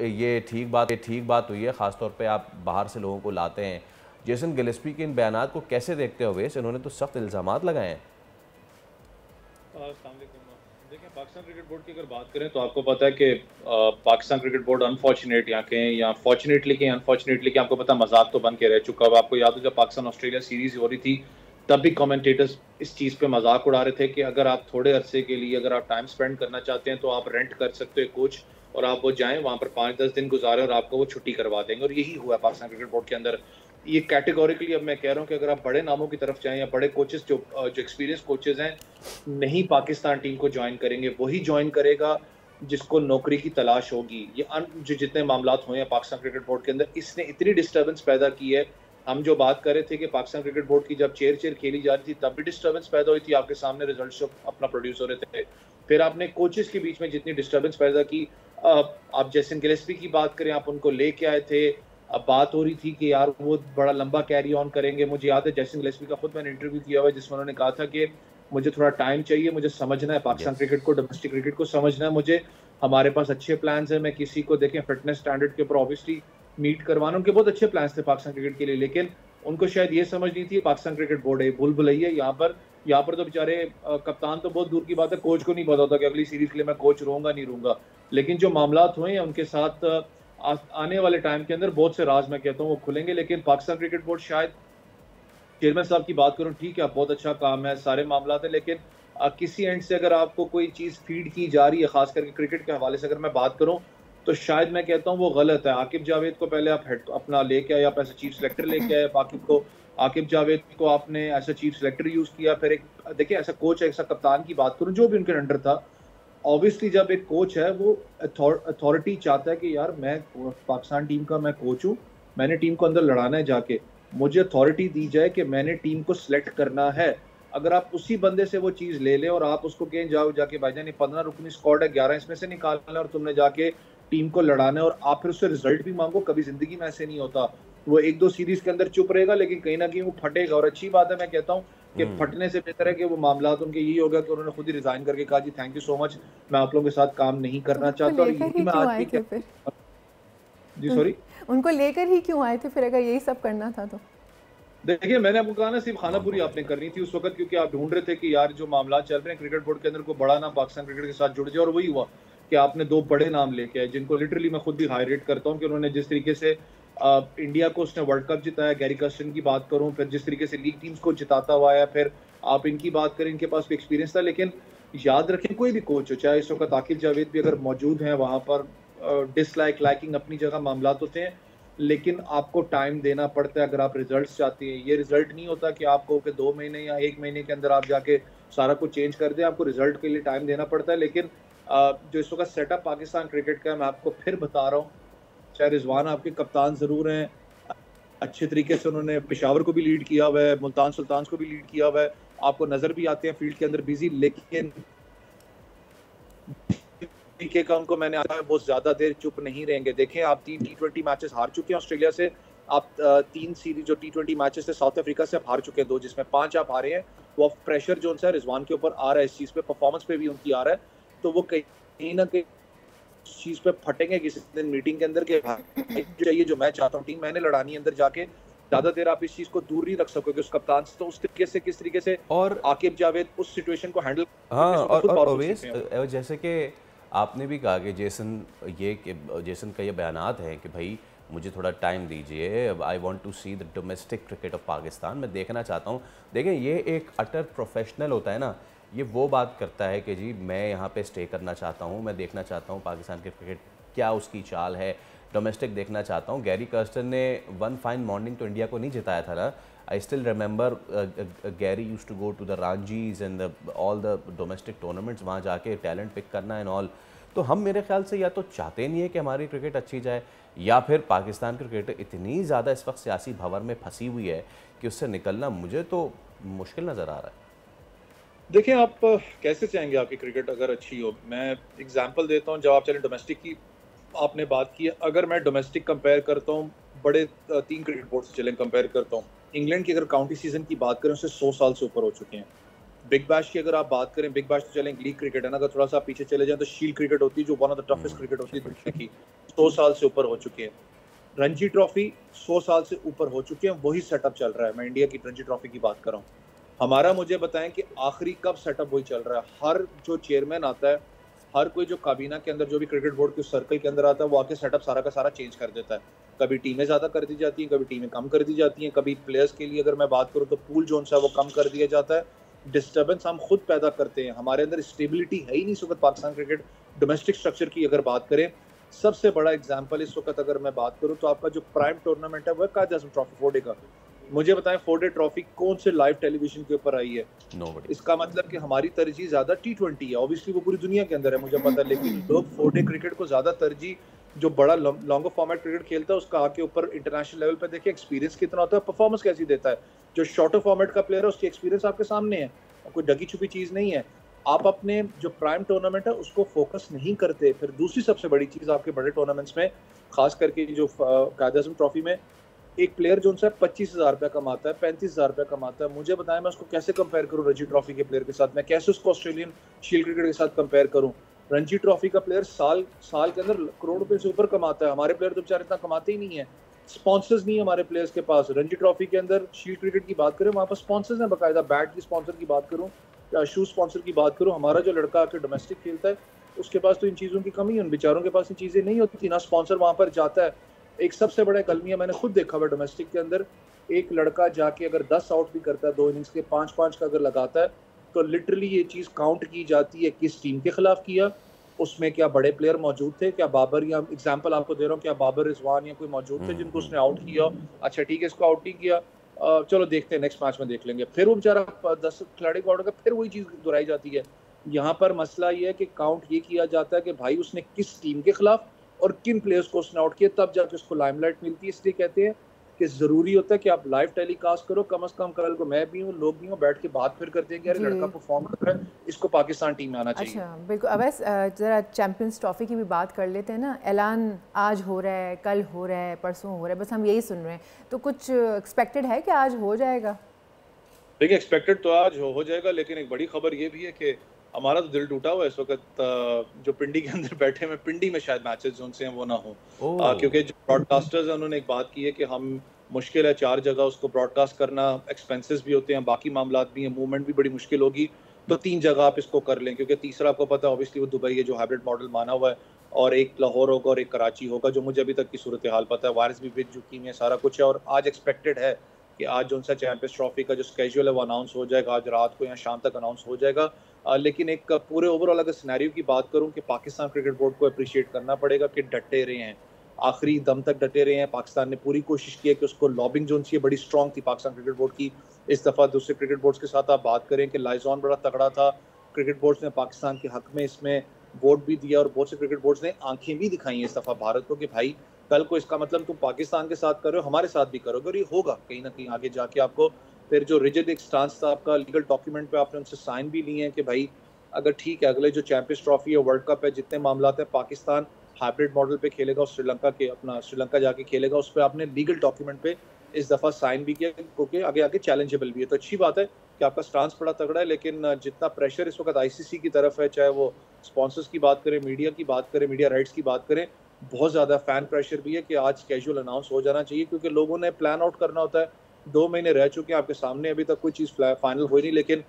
ये ठीक बात हुई है। ख़ासतौर पे आप बाहर से लोगों को लाते हैं। जेसन गिलेस्पी के इन बयानात को कैसे देखते हो वैसे? इन्होंने तो सख्त इल्ज़ामात लगाए हैं। देखिए, पाकिस्तान क्रिकेट बोर्ड की अगर बात करें तो आपको पता है कि पाकिस्तान क्रिकेट बोर्ड अनफॉर्चुनेट यहाँ के या फॉर्चुनेटली के अनफॉर्चुनेटली के आपको पता मजाक तो बन के रह चुका है। आपको याद हो जब पाकिस्तान ऑस्ट्रेलिया सीरीज हो रही थी तब भी कमेंटेटर्स इस चीज़ पे मजाक उड़ा रहे थे कि अगर आप थोड़े अरसे के लिए अगर आप टाइम स्पेंड करना चाहते हैं तो आप रेंट कर सकते हो कोच और आप वो जाएं वहाँ पर 5-10 दिन गुजारें और आपको वो छुट्टी करवा देंगे। और यही हुआ पाकिस्तान क्रिकेट बोर्ड के अंदर। ये कैटेगोरिकली अब मैं कह रहा हूँ कि अगर आप बड़े नामों की तरफ जाएं या बड़े कोचेस जो एक्सपीरियंस कोचेस हैं नहीं पाकिस्तान टीम को ज्वाइन करेंगे, वही ज्वाइन करेगा जिसको नौकरी की तलाश होगी। ये जो जितने मामलात हुए हैं पाकिस्तान क्रिकेट बोर्ड के अंदर, इसने इतनी डिस्टर्बेंस पैदा की है। हम जो बात कर रहे थे कि पाकिस्तान क्रिकेट बोर्ड की जब चेयर खेली जा रही थी तब भी डिस्टर्बेंस पैदा हुई थी, आपके सामने रिजल्ट्स अपना प्रोड्यूस हो रहे थे। फिर आपने कोचेस के बीच में जितनी डिस्टर्बेंस पैदा की, आप जेसन गिलेस्पी की बात करें, आप उनको लेके आए थे, अब बात हो रही थी कि यार वो बड़ा लंबा कैरी ऑन करेंगे। मुझे याद है जेसन गिलेस्पी का खुद मैंने इंटरव्यू किया हुआ है जिसमें उन्होंने कहा था कि मुझे थोड़ा टाइम चाहिए, मुझे समझना है पाकिस्तान क्रिकेट को, डोमेस्टिक क्रिकेट को समझना है मुझे। हमारे पास अच्छे प्लान्स हैं, मैं किसी को देखें फिटनेस स्टैंडर्ड के ऊपर ऑब्वियसली मीट करवाना, उनके बहुत अच्छे प्लान्स थे पाकिस्तान क्रिकेट के लिए, लेकिन उनको शायद ये समझ नहीं थी पाकिस्तान क्रिकेट बोर्ड है भूल भुलैया। यहाँ पर तो बेचारे कप्तान तो बहुत दूर की बात है, कोच को नहीं पता होता कि अगली सीरीज के लिए मैं कोच रहूंगा नहीं रहूंगा। लेकिन जो मामलात हुए हैं उनके साथ आने वाले टाइम के अंदर बहुत से राज मैं कहता हूँ वो खुलेंगे। लेकिन पाकिस्तान क्रिकेट बोर्ड शायद चेयरमैन साहब की बात करूँ, ठीक है बहुत अच्छा काम है, सारे मामलात है, लेकिन किसी एंड से अगर आपको कोई चीज़ फीड की जा रही है, खास करके क्रिकेट के हवाले से अगर मैं बात करूँ तो शायद मैं कहता हूँ वो गलत है। आकिब जावेद को पहले आप अपना लेके आए, आप ऐसा चीफ सेलेक्टर लेके आए, आकिब जावेद को आपने ऐसा चीफ सेलेक्टर यूज किया। फिर एक देखिए ऐसा कोच है, ऐसा कप्तान की बात करूँ जो भी उनके अंडर था, ऑब्वियसली जब एक कोच है वो अथॉरिटी चाहता है कि यार मैं पाकिस्तान टीम का मैं कोच हूँ, मैंने टीम को अंदर लड़ाना है, जाके मुझे अथॉरिटी दी जाए कि मैंने टीम को सिलेक्ट करना है। अगर आप उसी बंदे से वो चीज़ ले लें और आप उसको कहें जाओ जाके भाईजान ये 15 रुकनी स्क्वाड है, 11 इसमें से निकालना है और तुमने जाके टीम को लड़ाना है और आप फिर उससे रिजल्ट भी मांगो, कभी जिंदगी में ऐसे नहीं होता। वो 1-2 सीरीज के अंदर चुप रहेगा लेकिन कहीं ना कहीं वो फटेगा। और अच्छी बात है, मैं कहता हूँ कि फटने से बेहतर है कि वो मामला उनके यही होगा कि उन्होंने खुद ही रिजाइन करके कहा जी थैंक यू सो मच, मैं आप लोगों के साथ काम नहीं करना चाहता। और यही मैं आज भी जी सॉरी उनको लेकर ही क्यों आए थे फिर अगर यही सब करना था तो? देखिए मैंने आपको कहा ना सिर्फ खानापुरी आपने करनी थी उस वक्त, क्योंकि आप ढूंढ रहे थे कि यार जो मामला चल रहे हैं क्रिकेट बोर्ड के अंदर को बड़ा नाम पाकिस्तान क्रिकेट के साथ जुड़ जाए। और वही हुआ कि आपने 2 बड़े नाम लेके आए जिनको लिटरली मैं खुद भी हाईलाइट करता हूँ कि उन्होंने जिस तरीके से इंडिया को उसने वर्ल्ड कप जिताया। गैरी कर्स्टन की बात करूँ, फिर जिस तरीके से लीग टीम्स को जिताता हुआ आया, फिर आप इनकी बात करें, इनके पास भी एक्सपीरियंस था। लेकिन याद रखें कोई भी कोच हो, चाहे इस वक्त आकिब जावेद भी अगर मौजूद हैं वहाँ पर, डिसलाइक लाइकिंग अपनी जगह मामला होते हैं, लेकिन आपको टाइम देना पड़ता है अगर आप रिजल्ट्स चाहते हैं। ये रिजल्ट नहीं होता कि आपको कि 2 महीने या 1 महीने के अंदर आप जाके सारा कुछ चेंज कर दें, आपको रिजल्ट के लिए टाइम देना पड़ता है। लेकिन जो इस वक्त सेटअप पाकिस्तान क्रिकेट का है, मैं आपको फिर बता रहा हूँ, चाहे रिजवान आपके कप्तान ज़रूर हैं, अच्छे तरीके से उन्होंने पेशावर को भी लीड किया हुआ है, मुल्तान सुल्तान को भी लीड किया हुआ है, आपको नज़र भी आते हैं फील्ड के अंदर बिजी, लेकिन तरीके का उनको मैंने आता है वो ज़्यादा देर चुप नहीं रहेंगे। देखें आप 3 T20 मैचेस हार चुके हैं ऑस्ट्रेलिया से, आप 3 सीरीज जो T20 मैचेस थे साउथ अफ्रीका से आप हार चुके हैं 2, जिसमें 5 आप हारे हैं। वो प्रेशर जो उनसे रिजवान के ऊपर आ रहा है, इस चीज़ पे परफॉर्मेंस पे भी उनकी आ रहा है, तो वो कहीं ना कहीं चीज पे फटेंगे किसी दिन मीटिंग के अंदर के चाहिए जो मैं चाहता हूँ टीम मैंने लड़ानी है अंदर जाके। ज्यादा देर आप इस चीज को दूर नहीं रख सकोगे उस कप्तान से, तो उस तरीके से किस तरीके से और आकिब जावेद उस सिचुएशन को हैंडल और जैसे कि आपने भी कहा कि जेसन का ये बयानात है कि भाई मुझे थोड़ा टाइम दीजिए, I want to see the domestic cricket of Pakistan, मैं देखना चाहता हूँ। देखें ये एक अटर प्रोफेशनल होता है ना, ये वो बात करता है कि जी मैं यहाँ पे स्टे करना चाहता हूँ, मैं देखना चाहता हूँ पाकिस्तान के क्रिकेट क्या उसकी चाल है, डोमेस्टिक देखना चाहता हूँ। गैरी कर्स्टन ने वन फाइन मॉर्निंग तो इंडिया को नहीं जिताया था ना, I still remember Gary used to go to the Ranjis and all the domestic tournaments, वहाँ जाके टैलेंट पिक करना एंड ऑल। तो हम मेरे ख्याल से या तो चाहते नहीं है कि हमारी क्रिकेट अच्छी जाए, या फिर पाकिस्तान की क्रिकेट इतनी ज़्यादा इस वक्त सियासी भंवर में फंसी हुई है कि उससे निकलना मुझे तो मुश्किल नज़र आ रहा है। देखिए आप कैसे चाहेंगे आपकी क्रिकेट अगर अच्छी हो। मैं एग्जांपल देता हूं, जब आप चले डोमेस्टिक की आपने बात की है, अगर मैं डोमेस्टिक कंपेयर करता हूँ, बड़े 3 क्रिकेट बोर्ड से चलें कंपेयर करता हूँ। इंग्लैंड की अगर काउंटी सीजन की बात करें, उससे 100 साल से ऊपर हो चुके हैं। बिग बैश की अगर आप बात करें, बिग बैश तो चलें लीग क्रिकेट है ना, अगर थोड़ा सा पीछे चले जाएं तो शील्ड क्रिकेट होती है जो one of the toughest cricket होती है दुनिया की, 100 साल से ऊपर हो चुके हैं। रणजी ट्रॉफी 100 साल से ऊपर हो चुके हैं, वही सेटअप चल रहा है। मैं इंडिया की रणजी ट्रॉफी की बात कर रहा हूँ। हमारा मुझे बताएं कि आखिरी कब सेटअप वही चल रहा है। हर जो चेयरमैन आता है, हर कोई जो काबीना के अंदर, जो भी क्रिकेट बोर्ड के सर्कल के अंदर आता है, वो आके सेटअप सारा का सारा चेंज कर देता है। कभी टीमें ज़्यादा कर दी जाती हैं, कभी टीमें कम कर दी जाती हैं, कभी प्लेयर्स के लिए अगर मैं बात करूँ तो पूल जो है वो कम कर दिया जाता है। डिस्टर्बेंस हम खुद पैदा करते हैं, हमारे अंदर स्टेबिलिटी है ही नहीं इस वक्त। पाकिस्तान क्रिकेट डोमेस्टिक स्ट्रक्चर की अगर बात करें, सबसे बड़ा एग्जाम्पल इस वक्त अगर मैं बात करूँ तो आपका जो प्राइम टूर्नामेंट है वो कायद आज़म ट्रॉफी 4 डे का। मुझे बताएं 4 डे ट्रॉफी कौन से लाइव टेलीविजन के ऊपर आई है? इसका मतलब कि हमारी तरजीह ज्यादा T20 है। ऑब्वियसली वो पूरी दुनिया के अंदर है, मुझे पता है, लेकिन लोग 4 डे क्रिकेट को ज्यादा तरजीह, जो बड़ा लॉन्गर फॉर्मेट क्रिकेट खेलता है उसका आके ऊपर इंटरनेशनल लेवल पे देखिए एक्सपीरियंस कितना होता है, परफॉर्मेंस कैसी देता है। जो शॉर्टर फॉर्मेट का प्लेयर है उसकी एक्सपीरियंस आपके सामने है, कोई डगी छुपी चीज नहीं है। आप अपने जो प्राइम टूर्नामेंट है उसको फोकस नहीं करते। फिर दूसरी सबसे बड़ी चीज आपके बड़े टूर्नामेंट्स में, खास करके जो कायद आज़म ट्रॉफी में, एक प्लेयर जो उनसे 25,000 रुपया कमाता है, 35,000 रुपया कमाता है। मुझे बताएं मैं उसको कैसे कंपेयर करूं रणजी ट्रॉफी के प्लेयर के साथ? मैं कैसे उसको ऑस्ट्रेलियन शील्ड क्रिकेट के साथ कंपेयर करूं? रणजी ट्रॉफी का प्लेयर साल के अंदर करोड़ रुपए से ऊपर कमाता है, हमारे प्लेयर तो बेचारे इतना कमाते ही नहीं है। स्पॉन्सर्स नहीं है हमारे प्लेयर्स के पास। रणजी ट्रॉफी के अंदर शील्ड क्रिकेट की बात करें, वहाँ पर स्पॉन्सर्स हैं बाकायदा, बैट की स्पॉन्सर की बात करूँ या शू स्पॉन्सर की बात करूँ। हमारा जो लड़का आके डोमेस्टिक खेलता है उसके पास तो इन चीज़ों की कमी है, उन बेचारों के पास इन चीज़ें नहीं होती ना स्पॉन्सर वहाँ पर जाता है। एक सबसे बड़ा कलमिया मैंने खुद देखा हुआ डोमेस्टिक के अंदर, एक लड़का जाके अगर 10 आउट भी करता है 2 इनिंग्स के, 5-5 का अगर लगाता है, तो लिटरली ये चीज़ काउंट की जाती है किस टीम के खिलाफ किया, उसमें क्या बड़े प्लेयर मौजूद थे, क्या बाबर, या एग्जांपल आपको दे रहा हूँ, क्या बाबर रिजवान या कोई मौजूद थे जिनको उसने आउट किया। अच्छा ठीक है, इसको आउट नहीं किया, चलो देखते हैं नेक्स्ट मैच में देख लेंगे। फिर वो बेचारा 10 खिलाड़ी को आउट कर, फिर वही चीज़ दोहराई जाती है। यहाँ पर मसला ये है कि काउंट ये किया जाता है कि भाई उसने किस टीम के खिलाफ और किन प्लेयर्स को उसने आउट किया, तब जाके उसको लाइमलाइट मिलती है। इसलिए कहते हैं कि जरूरी होता है कि आप लाइव टेलीकास्ट करो। कम से कम कल को मैं भी हूँ, लोग भी हूँ, बैठ के बात फिर करते हैं कि यार लड़का परफॉर्म कर रहा है, इसको पाकिस्तान टीम में आना चाहिए। अच्छा बिल्कुल। अब जरा चैंपियंस ट्रॉफी की भी बात कर लेते हैं ना। ऐलान आज हो रहा है, कल हो रहा है, परसों हो रहा है, बस हम यही सुन रहे हैं, तो कुछ एक्सपेक्टेड है कि आज हो जाएगा? देखिए एक्सपेक्टेड तो आज हो जाएगा, लेकिन एक बड़ी खबर ये भी है कि हमारा तो दिल टूटा हुआ है इस वक्त, जो पिंडी के अंदर बैठे हैं, पिंडी में शायद मैचेस जो उनसे हैं वो ना हो, क्योंकि जो ब्रॉडकास्टर्स हैं उन्होंने एक बात की है कि हम मुश्किल है 4 जगह उसको ब्रॉडकास्ट करना, एक्सपेंसेस भी होते हैं, बाकी मामलात भी हैं, मूवमेंट भी बड़ी मुश्किल होगी, तो 3 जगह आप इसको कर लें। क्योंकि तीसरा आपको पता है ऑब्वियसली वो दुबई है जो हाइब्रिड मॉडल माना हुआ है, और एक लाहौर होगा और एक कराची होगा, जो मुझे अभी तक की सूरत हाल पता है। वायरस भी बिक चुकी है, सारा कुछ है, और आज एक्सपेक्टेड है कि आज जो उनसा चैंपियंस ट्रॉफी का जो स्केड्यूल है वो अनाउंस हो जाएगा, आज रात को या शाम तक अनाउंस हो जाएगा। लेकिन एक पूरे ओवरऑल अगर सिनेरियो की बात करूं कि पाकिस्तान क्रिकेट बोर्ड को अप्रिशिएट करना पड़ेगा कि डटे रहे हैं, आखिरी दम तक डटे रहे हैं। पाकिस्तान ने पूरी कोशिश की है कि उसको लॉबिंग जो उनकी बड़ी स्ट्रॉन्ग थी पाकिस्तान क्रिकेट बोर्ड की। इस दफ़ा दूसरे क्रिकेट बोर्ड्स के साथ आप बात करें कि लाइजॉन बड़ा तगड़ा था, क्रिकेट बोर्ड्स ने पाकिस्तान के हक में इसमें वोट भी दिया, और बहुत से क्रिकेट बोर्ड्स ने आंखें भी दिखाई हैं इस दफ़ा भारत को कि भाई कल को इसका मतलब तुम पाकिस्तान के साथ कर रहे हो, हमारे साथ भी करोगे, और ये होगा कहीं ना कहीं आगे जाके आपको। फिर जो रिजिड एक स्टांस था आपका लीगल डॉक्यूमेंट पे, आपने उनसे साइन भी लिए हैं कि भाई अगर ठीक है अगले जो चैंपियंस ट्रॉफी है, वर्ल्ड कप है, जितने मामलात हैं, पाकिस्तान हाइब्रिड मॉडल पे खेलेगा और श्रीलंका जाके खेलेगा, उस पर आपने लीगल डॉक्यूमेंट पे इस दफ़ा साइन भी किया, क्योंकि आगे आगे चैलेंजेबल भी है। तो अच्छी बात है कि आपका स्टांस बड़ा तगड़ा है, लेकिन जितना प्रेशर इस वक्त ICC की तरफ है, चाहे वो स्पॉन्सर्स की बात करें, मीडिया की बात करें, मीडिया राइट्स की बात करें, बहुत ज़्यादा फैन प्रेशर भी है कि आज कैजुअल अनाउंस हो जाना चाहिए, क्योंकि लोगों ने प्लान आउट करना होता है। 2 महीने रह चुके हैं आपके सामने, अभी तक कोई चीज़ फाइनल हुई नहीं, लेकिन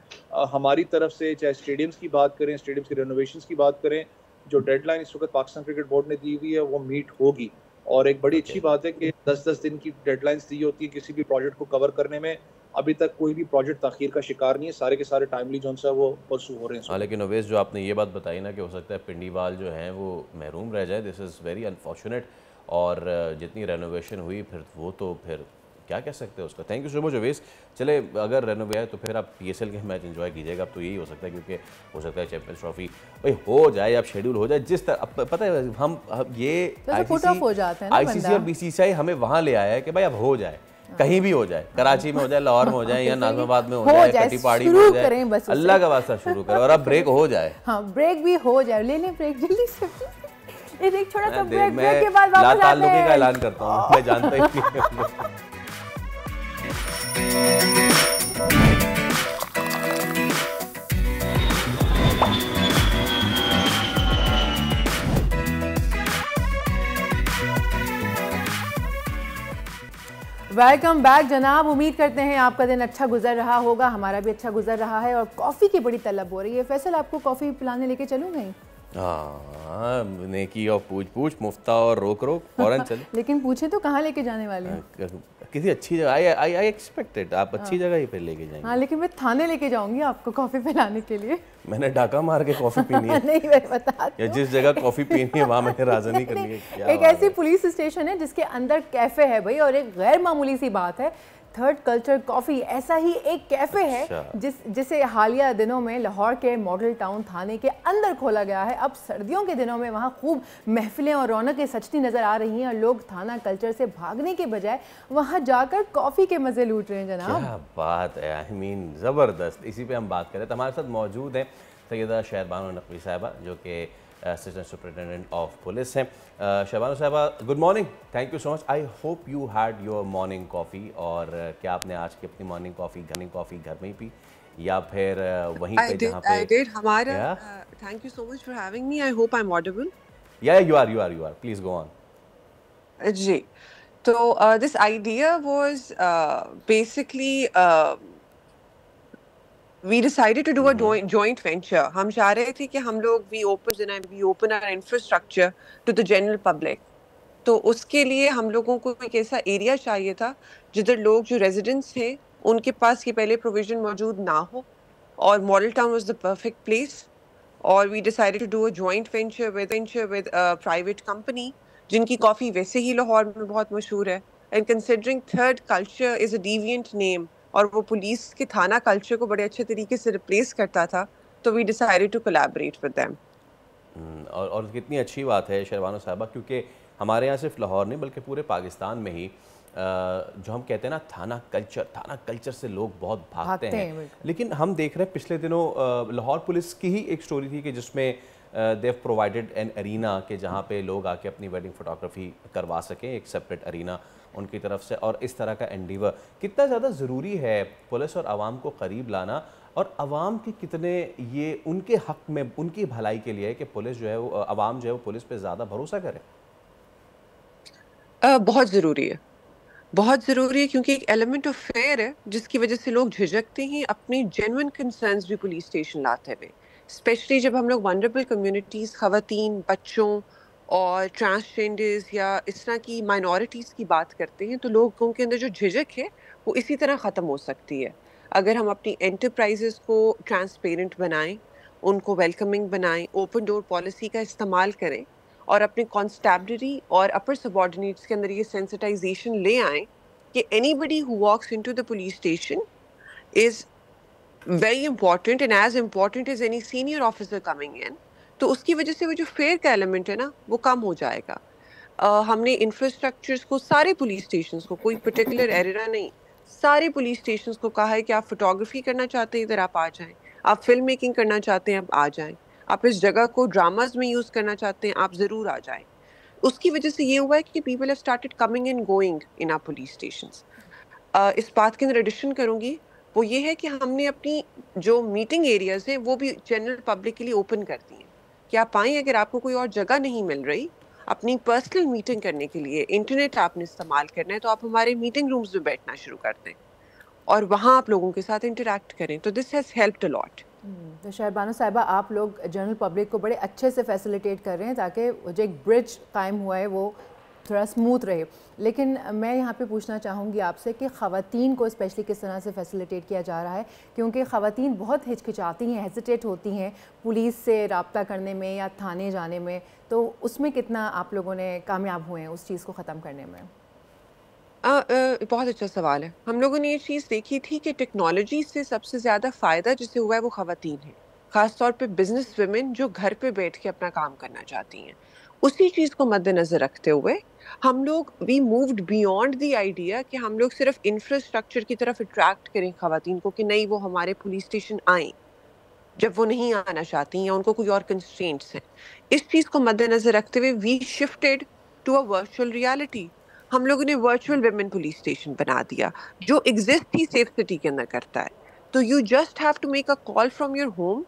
हमारी तरफ से चाहे स्टेडियम्स की बात करें, स्टेडियम्स की रेनोवेशंस की बात करें, जो डेडलाइन इस वक्त पाकिस्तान क्रिकेट बोर्ड ने दी हुई है वो मीट होगी। और एक बड़ी अच्छी बात है कि 10-10 दिन की डेडलाइंस दी होती है किसी भी प्रोजेक्ट को कवर करने में। अभी तक कोई भी प्रोजेक्ट ताखीर का शिकार नहीं है, सारे के सारे टाइमली जो है वो परसू हो रहे हैं। हाँ, लेकिन अवेश जो आपने ये बात बताई ना कि हो सकता है पिंडीवाल जो हैं वो महरूम रह जाए, दिस इज़ वेरी अनफॉर्चुनेट। और जितनी रेनोवेशन हुई फिर वो तो फिर क्या कह सकते हैं उसका। Thank you so much Avesh. चले अगर रेनोवे है तो फिर आप PSL के मैच एंजॉय कीजिएगा। अब तो यही हो सकता है, क्योंकि हो सकता है चैंपियंस ट्रॉफी भाई हो जाए, अब शेड्यूल हो जाए जिस तरह, पता है हम ये ICC और BCCI हमें वहाँ ले आया है कि भाई अब हो जाए, कहीं भी हो जाए, कराची में हो जाए, लाहौर में हो जाए, या नाज़िमाबाद में हो जाए, कटीपाड़ी में हो जाए, अल्लाह का वास्ता शुरू करें और अब ब्रेक हो जाए। हाँ ब्रेक भी हो जाए, ले लें ब्रेक जल्दी से। एक छोटा सा मैं ब्रेक के बाद वापस आते लाताल्लुकी हैं। का ऐलान करता हूँ, मैं जानता ही नहीं। वेलकम बैक जनाब, उम्मीद करते हैं आपका दिन अच्छा गुजर रहा होगा, हमारा भी अच्छा गुजर रहा है और कॉफ़ी की बड़ी तलब हो रही है। फैसल आपको कॉफ़ी पिलाने लेके चलूँ कहीं? हाँ, नेकी और पूछ पूछ, मुफ्ता और रोक रोक, फौरन चले। लेकिन पूछे तो कहाँ लेके जाने वाले हैं? किसी अच्छी जगह, आई एक्सपेक्टेड आप अच्छी जगह ही पे लेके जाएंगे। हाँ, लेकिन मैं थाने लेके जाऊंगी आपको कॉफ़ी पिलाने के लिए। मैंने डाका मार के कॉफ़ी पीनी है। नहीं, मैं बता या जिस जगह कॉफ़ी पीनी है वहाँ मैंने राज़नी करनी है। क्या एक ऐसी पुलिस स्टेशन है जिसके अंदर कैफ़े है भाई, और एक गैर मामूली सी बात है, थर्ड कल्चर कॉफ़ी ऐसा ही एक कैफ़े है जिसे हालिया दिनों में लाहौर के मॉडल टाउन थाने के अंदर खोला गया है। अब सर्दियों के दिनों में वहाँ खूब महफिलें और रौनकें सजती नज़र आ रही हैं और लोग थाना कल्चर से भागने के बजाय वहाँ जाकर कॉफ़ी के मज़े लूट रहे हैं जनाब। क्या बात है, आई मीन ज़बरदस्त। इसी पे हम बात करें तो हमारे साथ मौजूद हैं सैयदा शहरबानो नकवी साहिबा, जो कि असिस्टेंट सुपरिटेंडेंट ऑफ पुलिस हैं। शहरबानो साहिबा, good morning, thank you so much. I hope you had your morning coffee. और क्या आपने आज की अपनी मॉर्निंग कॉफ़ी घर में ही पी या फिर वहीं पे जहाँ पे? I did. हमारा thank you so much for having me. I hope I'm audible. Yeah, you are. Please go on. जी, तो this idea was basically we decided to do a joint venture. हम चाह रहे थे कि हम लोग we open our infrastructure to the general public. तो उसके लिए हम लोगों को एक ऐसा एरिया चाहिए था जिधर लोग जो रेजिडेंट्स हैं उनके पास ये पहले प्रोविजन मौजूद ना हो, और Model Town was the perfect place. और we decided to do a joint venture with a private company जिनकी कॉफ़ी वैसे ही लाहौर में बहुत मशहूर है, and considering third culture is a deviant name और वो पुलिस के थाना कल्चर को बड़े अच्छे तरीके से रिप्लेस करता था, तो we decided to collaborate with them. और कितनी अच्छी बात है शहरबानो साहिबा, क्योंकि हमारे यहाँ सिर्फ लाहौर नहीं बल्कि पूरे पाकिस्तान में ही जो हम कहते हैं ना थाना कल्चर से लोग बहुत भागते हैं। लेकिन हम देख रहे हैं पिछले दिनों लाहौर पुलिस की ही एक स्टोरी थी कि जिसमें देव प्रोवाइडेड एन अरीना के जहाँ पे लोग आके अपनी वेडिंग फोटोग्राफी करवा सकें, एक सेपरेट अरीना उनकी तरफ से। और इस तरह का एंडीवर कितना ज़्यादा ज़रूरी है पुलिस और आवाम को करीब लाना, और आवाम के कितने ये उनके हक़ में, उनकी भलाई के लिए है कि पुलिस जो है वो आवाम जो है वो पुलिस पे ज़्यादा भरोसा करे। बहुत ज़रूरी है, क्योंकि एक एलिमेंट ऑफ फेयर है जिसकी वजह से लोग झिझकते हैं अपनी जेन्युइन कंसर्न्स भी पुलिस स्टेशन लाते हुए, स्पेशली जब हम लोग वनरेबल कम्युनिटीज़, ख़वातीन, बच्चों और ट्रांसजेंडर्स या इस तरह की माइनॉरिटीज़ की बात करते हैं, तो लोगों के अंदर जो झिझक है वो इसी तरह ख़त्म हो सकती है अगर हम अपनी एंटरप्राइजेस को ट्रांसपेरेंट बनाएं, उनको वेलकमिंग बनाएं, ओपन डोर पॉलिसी का इस्तेमाल करें और अपने कॉन्स्टेबलरी और अपर सबऑर्डिनेट्स के अंदर ये सेंसिटाइजेशन ले आएं कि anybody who walks into the police station is very important and as important as any senior officer coming in. तो उसकी वजह से वो जो फेयर का एलिमेंट है ना वो कम हो जाएगा। हमने इंफ्रास्ट्रक्चर्स को, सारे पुलिस स्टेशंस को, कोई पर्टिकुलर एरिया नहीं, सारे पुलिस स्टेशंस को कहा है कि आप फोटोग्राफी करना चाहते हैं इधर आप आ जाएं, आप फिल्म मेकिंग करना चाहते हैं आप आ जाएं, आप इस जगह को ड्रामाज में यूज करना चाहते हैं आप जरूर आ जाएं। उसकी वजह से ये हुआ है कि people have started coming and going in our police stations. इस बात के अंदर एडिशन करूंगी वो ये है कि हमने अपनी जो मीटिंग एरियाज हैं वो भी जनरल पब्लिक के लिए ओपन कर दी हैं कि आप आएँ, अगर आपको कोई और जगह नहीं मिल रही अपनी पर्सनल मीटिंग करने के लिए, इंटरनेट आपने इस्तेमाल करना है, तो आप हमारे मीटिंग रूम्स में बैठना शुरू कर दें और वहाँ आप लोगों के साथ इंटरैक्ट करें। तो this has helped a lot. तो शहरबानो साहिबा, आप लोग जनरल पब्लिक को बड़े अच्छे से फैसिलिटेट कर रहे हैं ताकि जो एक ब्रिज कायम हुआ है वो थोड़ा स्मूथ रहे। लेकिन मैं यहाँ पे पूछना चाहूँगी आपसे कि ख़वातीन को स्पेशली किस तरह से फैसिलिटेट किया जा रहा है, क्योंकि ख़वातीन बहुत हिचकिचाती हैं, हेजिटेट होती हैं पुलिस से रब्ता करने में या थाने जाने में, तो उसमें कितना आप लोगों ने कामयाब हुए हैं उस चीज़ को ख़त्म करने में? बहुत अच्छा सवाल है। हम लोगों ने ये चीज़ देखी थी कि टेक्नोलॉजी से सबसे ज़्यादा फ़ायदा जिसे हुआ है वो ख़वातीन है, ख़ास तौर पे बिजनेस वुमेन जो घर पे बैठ के अपना काम करना चाहती हैं। उसी चीज़ को मद्देनज़र रखते हुए हम लोग we moved beyond the idea कि हम लोग सिर्फ इंफ्रास्ट्रक्चर की तरफ अट्रैक्ट करें ख़वातीन को कि नहीं वो हमारे पुलिस स्टेशन आएँ। जब वो नहीं आना चाहती या उनको कोई और कंस्ट्रेंट्स हैं। इस चीज़ को मद्देनजर रखते हुए we shifted to a virtual reality. हम लोगों ने वर्चुअल विमेन पुलिस स्टेशन बना दिया जो एग्जिस्ट ही सेफ सिटी के अंदर करता है। तो you just have to make a call from your home.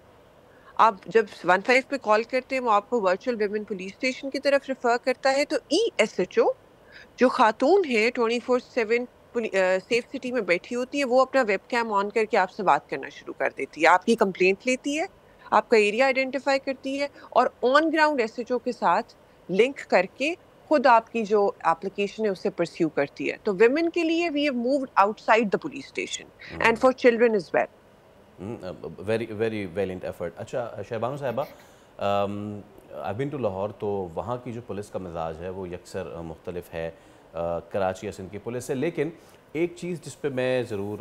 आप जब 15 पे कॉल करते हैं वो आपको वर्चुअल विमेन पुलिस स्टेशन की तरफ रेफर करता है। तो ESHO जो खातून है 24/7 सेफ सिटी में बैठी होती है, वो अपना वेबकैम ऑन करके आपसे बात करना शुरू कर देती है, आपकी कंप्लेंट लेती है, आपका एरिया आइडेंटिफाई करती है और ऑन ग्राउंड SHO के साथ लिंक करके खुद आपकी जो एप्लीकेशन है उसे परस्यू करती है। तो विमेन के लिए we have moved outside the police station and for children is well. Very very valiant effort. अच्छा शहबानो साहिबा, आई बीन टू लाहौर, तो वहाँ की जो पुलिस का मिजाज है वो यकसर मुख्तलिफ है कराची या सिंध की पुलिस से। लेकिन एक चीज़ जिस पे मैं ज़रूर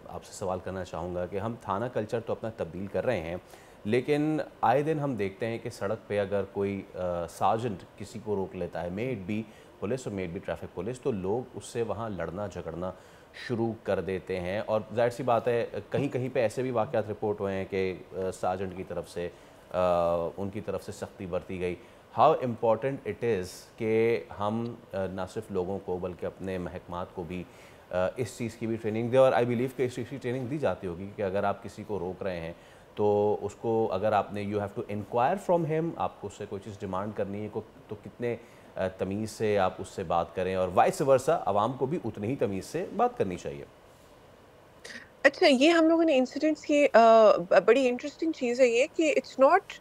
आपसे सवाल करना चाहूँगा कि हम थाना कल्चर तो अपना तब्दील कर रहे हैं, लेकिन आए दिन हम देखते हैं कि सड़क पे अगर कोई सार्जेंट किसी को रोक लेता है, मे इट बी पुलिस और may it be traffic police, तो लोग उससे वहाँ लड़ना झगड़ना शुरू कर देते हैं। और जाहिर सी बात है कहीं कहीं पे ऐसे भी वाक़यात रिपोर्ट हुए हैं कि सार्जेंट की तरफ से उनकी तरफ से सख्ती बरती गई। हाउ इम्पॉर्टेंट इट इज़ कि हम ना सिर्फ लोगों को बल्कि अपने महकमात को भी इस चीज़ की भी ट्रेनिंग दें। और आई बिलीव कि इस चीज़ की ट्रेनिंग दी जाती होगी कि अगर आप किसी को रोक रहे हैं तो उसको अगर आपने you have to inquire from him, आपको उससे कोई चीज़ डिमांड करनी है तो कितने तमीज़ से आप उससे बात करें, और वाइस वर्सा आवाम को भी उतनी ही तमीज़ से बात करनी चाहिए। अच्छा, ये हम लोगों ने इंसिडेंट्स की बड़ी इंटरेस्टिंग चीज़ है ये कि इट्स नॉट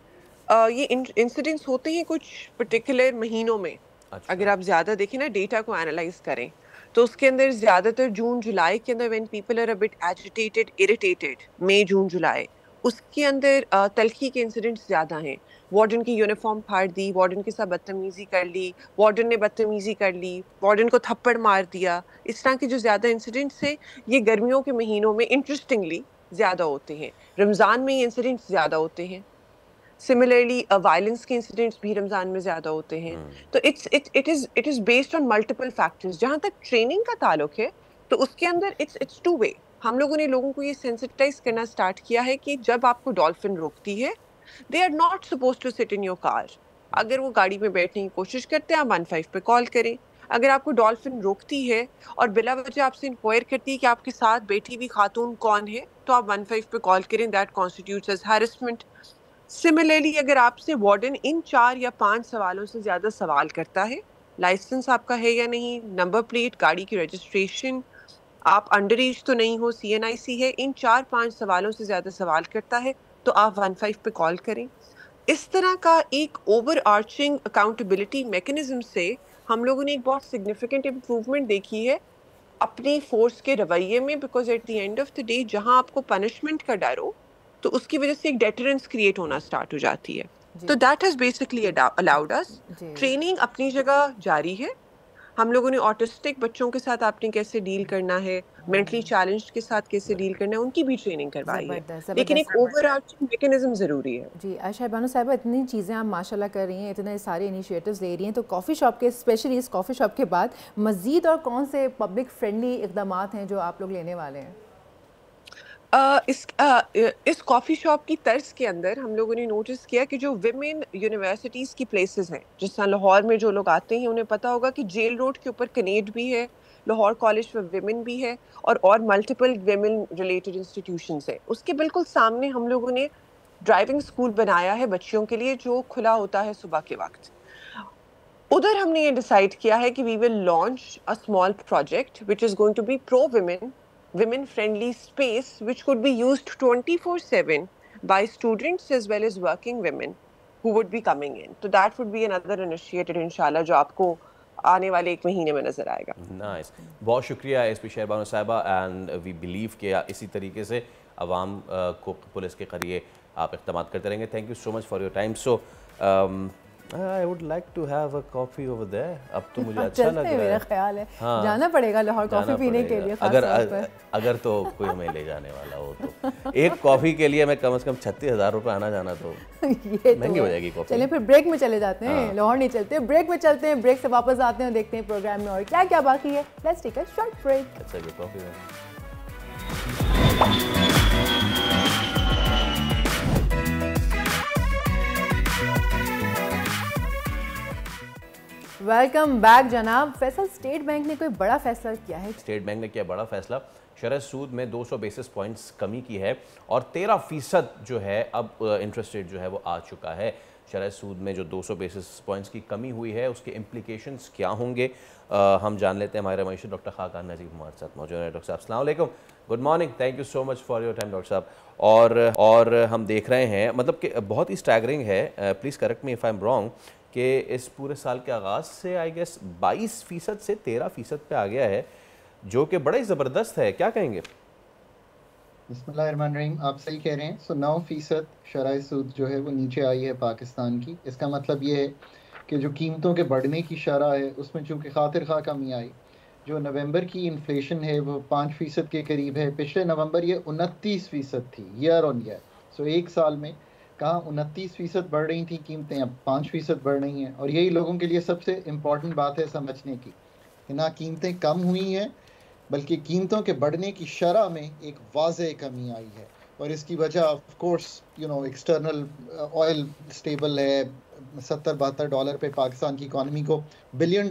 ये इंसिडेंट्स होते हैं कुछ पर्टिकुलर महीनों में। अच्छा। अगर आप ज़्यादा देखें ना, डेटा को एनालाइज करें तो उसके अंदर ज़्यादातर जून जुलाई के अंदर when people are a bit agitated irritated, मई जून जुलाई, उसके अंदर तल्खी के इंसिडेंट्स ज़्यादा हैं। वार्डन की यूनिफॉर्म फाड़ दी, वार्डन के साथ बदतमीजी कर ली, वार्डन ने बदतमीजी कर ली, वार्डन को थप्पड़ मार दिया। इस तरह के जो ज़्यादा इंसिडेंट्स हैं ये गर्मियों के महीनों में इंटरेस्टिंगली ज़्यादा होते हैं। रमज़ान में ये इंसिडेंट्स ज़्यादा होते हैं। सिमिलरली वायलेंस के इंसिडेंट्स भी रमज़ान में ज़्यादा होते हैं। तो it is based on multiple factors. जहाँ तक ट्रेनिंग का ताल्लुक है तो उसके अंदर इट्स टू वे। हम लोगों ने लोगों को ये सेंसिटाइज करना स्टार्ट किया है कि जब आपको डॉल्फिन रोकती है, they are not supposed to sit in your car. अगर वो गाड़ी में बैठने की कोशिश करते हैं, आप 15 पे कॉल करें। अगर आपको डॉल्फिन रोकती है और बिला वजह आपसे इंक्वायर करती है कि आपके साथ बैठी हुई खातून कौन है, तो आप 15 पे कॉल करें। That constitutes as harassment. Similarly अगर आपसे वार्डन इन 4 या 5 सवालों से ज़्यादा सवाल करता है, लाइसेंस आपका है या नहीं, नंबर प्लेट, गाड़ी की रजिस्ट्रेशन, आप अंडर एज तो नहीं हो, CNIC है, इन 4-5 सवालों से ज़्यादा सवाल करता है तो आप 15 पे कॉल करें। इस तरह का एक ओवर आर्चिंग अकाउंटेबिलिटी मैकेनिज्म से हम लोगों ने एक बहुत सिग्निफिकेंट इम्प्रूवमेंट देखी है अपनी फोर्स के रवैये में। Because at the end of the day जहां आपको पनिशमेंट का डर हो तो उसकी वजह से एक डेटरेंस क्रिएट होना स्टार्ट हो जाती है। तो that has basically allowed us. Training अपनी जगह जारी है। हम लोगों ने ऑटिस्टिक बच्चों के साथ आपने कैसे डील करना है, मेंटली चैलेंज्ड के साथ कैसे डील करना है, उनकी भी ट्रेनिंग करवाई है। लेकिन एक ओवरआर्चिंग मैकेनिज्म जरूरी है। जी शहबानो साहिबा, इतनी चीज़ें आप माशाल्लाह कर रही हैं, इतने सारे इनिशिएटिव्स ले रही हैं, तो कॉफ़ी शॉप के, स्पेशली इस कॉफ़ी शॉप के बाद मज़ीद और कौन से पब्लिक फ्रेंडली इक़दामात हैं जो आप लोग लेने वाले हैं? इस कॉफ़ी शॉप की तर्ज के अंदर हम लोगों ने नोटिस किया कि जो विमेन यूनिवर्सिटीज़ की प्लेसेस हैं, जिस तरह लाहौर में जो लोग आते हैं उन्हें पता होगा कि जेल रोड के ऊपर कनेड भी है, लाहौर कॉलेज फॉर विमेन भी है और मल्टीपल विमेन रिलेटेड इंस्टीट्यूशंस हैं। उसके बिल्कुल सामने हम लोगों ने ड्राइविंग स्कूल बनाया है बच्चियों के लिए, जो खुला होता है सुबह के वक्त। उधर हमने ये डिसाइड किया है कि we will launch a small project which is going to be pro women, women friendly space which could be used 24/7 by students as well as working women who would be coming in. So that would be another initiative inshallah जो आपको आने वाले 1 महीने में नजर आएगा। Nice, बहुत शुक्रिया SP शहबानो साहिबा, एंड वी बिलीव कि इसी तरीके से आवाम को पुलिस के ज़रिए आप इक़दाम करते रहेंगे। Thank you so much for your time. So I would like to have a coffee over there. अब तो मुझे अच्छा लग रहा है। मेरा ख्याल है जाना पड़ेगा लाहौर कॉफ़ी पीने के लिए। अगर तो कोई हमें ले जाने वाला हो तो एक कॉफ़ी के लिए मैं कम से कम 36,000 रुपये आना जाना तो ये महंगी हो जाएगी कॉफ़ी। चलिए फिर ब्रेक में चले जाते हैं। लाहौर नहीं चलते, ब्रेक में चलते हैं। ब्रेक से वापस आते हैं, देखते हैं प्रोग्राम में और क्या क्या बाकी है। Let's take a short break. अच्छा कॉफ़ी वेलकम बैक जनाब। फैसल, स्टेट बैंक ने कोई बड़ा फैसला किया है? स्टेट बैंक ने किया बड़ा फैसला, शरह सूद में 200 बेसिस पॉइंट्स कमी की है और 13% जो है अब इंटरेस्ट रेट जो है वो आ चुका है। शरह सूद में जो 200 बेसिस पॉइंट्स की कमी हुई है उसके इम्प्लीकेशंस क्या होंगे हम जान लेते हैं। हमारे रमेश डॉक्टर खाकान नजीब हमारे साथ मौजूद है। डॉक्टर साहब अस्सलाम वालेकुम, good morning, thank you so much for your time doctor साहब। और हम देख रहे हैं मतलब कि बहुत ही स्टैगरिंग है, please correct me if I am wrong, कि इस पूरे साल के आगाज़ से आई गेस 22% से 13% पे आ गया है, जो कि बड़ा ही ज़बरदस्त है। क्या कहेंगे? बिस्मिल्लाहिर्रहमानिर्रहीम, आप सही कह रहे हैं। 9% शरह सूद जो है वो नीचे आई है पाकिस्तान की। इसका मतलब ये है कि जो कीमतों के बढ़ने की शरह है उसमें चूँकि खातिर खा कमी आई। जो नवंबर की इन्फ्लेशन है वो 5% के करीब है। पिछले नवंबर ये 29% थी ईयर ऑन ईयर। सो एक साल में कहाँ 29% बढ़ रही थी कीमतें, अब 5% बढ़ रही हैं। और यही लोगों के लिए सबसे इम्पॉर्टेंट बात है समझने की कि ना कीमतें कम हुई हैं बल्कि कीमतों के बढ़ने की शरह में एक वाज़ेह कमी आई है। और इसकी वजह of course external oil stable है, $70-72 पे पाकिस्तान की इकॉनमी को $1 बिलियन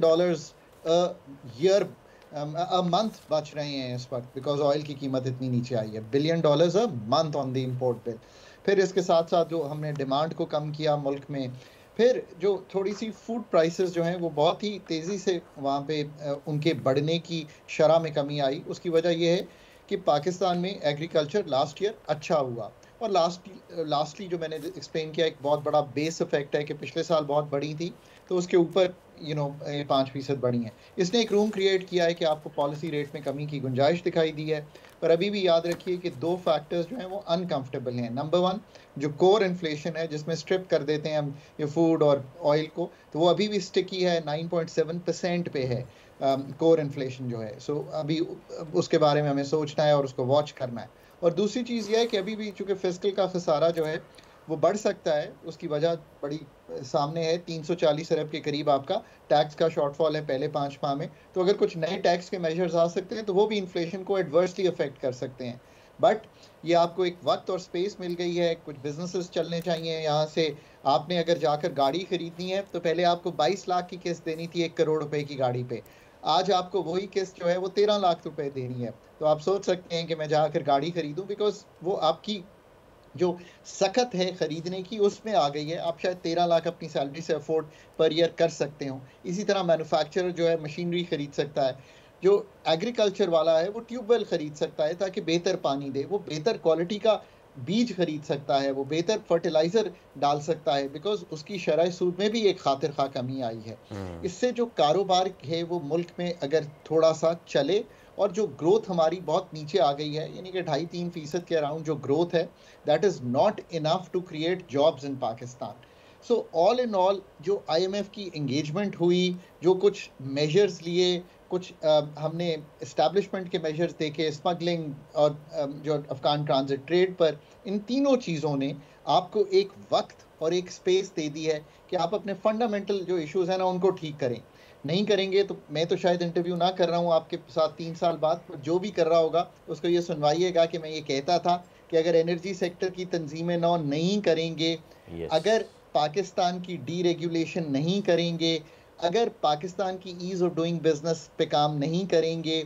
ईयर अ मंथ बच रहे हैं इस वक्त, बिकॉज ऑयल की कीमत इतनी नीचे आई है। $1 billion a month on the import bill. फिर इसके साथ साथ जो हमने डिमांड को कम किया मुल्क में, फिर जो थोड़ी सी फूड प्राइसेस जो हैं वो बहुत ही तेज़ी से वहाँ पे उनके बढ़ने की शरह में कमी आई। उसकी वजह यह है कि पाकिस्तान में एग्रीकल्चर लास्ट ईयर अच्छा हुआ। और लास्टली जो मैंने एक्सप्लेन किया, एक बहुत बड़ा बेस इफेक्ट है कि पिछले साल बहुत बढ़ी थी तो उसके ऊपर 5% बढ़ी है। इसने एक रूम क्रिएट किया है कि आपको पॉलिसी रेट में कमी की गुंजाइश दिखाई दी है। पर अभी भी याद रखिए कि 2 फैक्टर्स जो हैं वो अनकंफर्टेबल हैं। नंबर 1 जो कोर इन्फ्लेशन है, जिसमें स्ट्रिप कर देते हैं हम ये फूड और ऑयल को, तो वो अभी भी स्टिकी है, 9.7% पे है कोर इन्फ्लेशन जो है। सो अभी उसके बारे में हमें सोचना है और उसको वॉच करना है। और दूसरी चीज़ यह है कि अभी भी चूँकि फिस्कल का खसारा जो है वो बढ़ सकता है, उसकी वजह बड़ी सामने है। 340 अरब के करीब आपका टैक्स का शॉर्टफॉल है पहले 5 माह में। तो अगर कुछ नए टैक्स के मेजर्स आ सकते हैं तो वो भी इन्फ्लेशन को एडवर्सली अफेक्ट कर सकते हैं। बट ये आपको एक वक्त और स्पेस मिल गई है, कुछ बिजनेसेस चलने चाहिए यहाँ से। आपने अगर जाकर गाड़ी खरीदनी है तो पहले आपको 22 लाख की किस्त देनी थी 1 करोड़ रुपए की गाड़ी पे, आज आपको वही किस्त जो है वो 13 लाख रुपए देनी है। तो आप सोच सकते हैं कि मैं जाकर गाड़ी खरीदूं, बिकॉज वो आपकी जो सख्त है खरीदने की उसमें आ गई है। आप शायद 13 लाख अपनी सैलरी से अफोर्ड पर ईयर कर सकते हो। इसी तरह मैन्युफैक्चरर जो है मशीनरी खरीद सकता है, जो एग्रीकल्चर वाला है वो ट्यूबवेल खरीद सकता है ताकि बेहतर पानी दे, वो बेहतर क्वालिटी का बीज खरीद सकता है, वो बेहतर फर्टिलाइजर डाल सकता है, बिकॉज उसकी शरह सूद में भी एक खातिर खा कमी आई है। इससे जो कारोबार है वो मुल्क में अगर थोड़ा सा चले, और जो ग्रोथ हमारी बहुत नीचे आ गई है, यानी कि 2.5-3% के अराउंड जो ग्रोथ है, that is not enough to create jobs in Pakistan. So all in all जो IMF की एंगेजमेंट हुई, जो कुछ मेजर्स लिए, कुछ हमने इस्टेब्लिशमेंट के मेजर्स देखे, स्मगलिंग और जो अफगान ट्रांजिट ट्रेड पर, इन तीनों चीज़ों ने आपको एक वक्त और एक स्पेस दे दी है कि आप अपने फंडामेंटल जो इश्यूज़ हैं ना उनको ठीक करें। नहीं करेंगे तो मैं तो शायद इंटरव्यू ना कर रहा हूँ आपके साथ 3 साल बाद, पर जो भी कर रहा होगा उसको ये सुनवाइएगा कि मैं ये कहता था कि अगर एनर्जी सेक्टर की तंजीमें नहीं करेंगे, अगर पाकिस्तान की डीरेगुलेशन नहीं करेंगे, अगर पाकिस्तान की ईज़ ऑफ डूइंग बिजनेस पे काम नहीं करेंगे,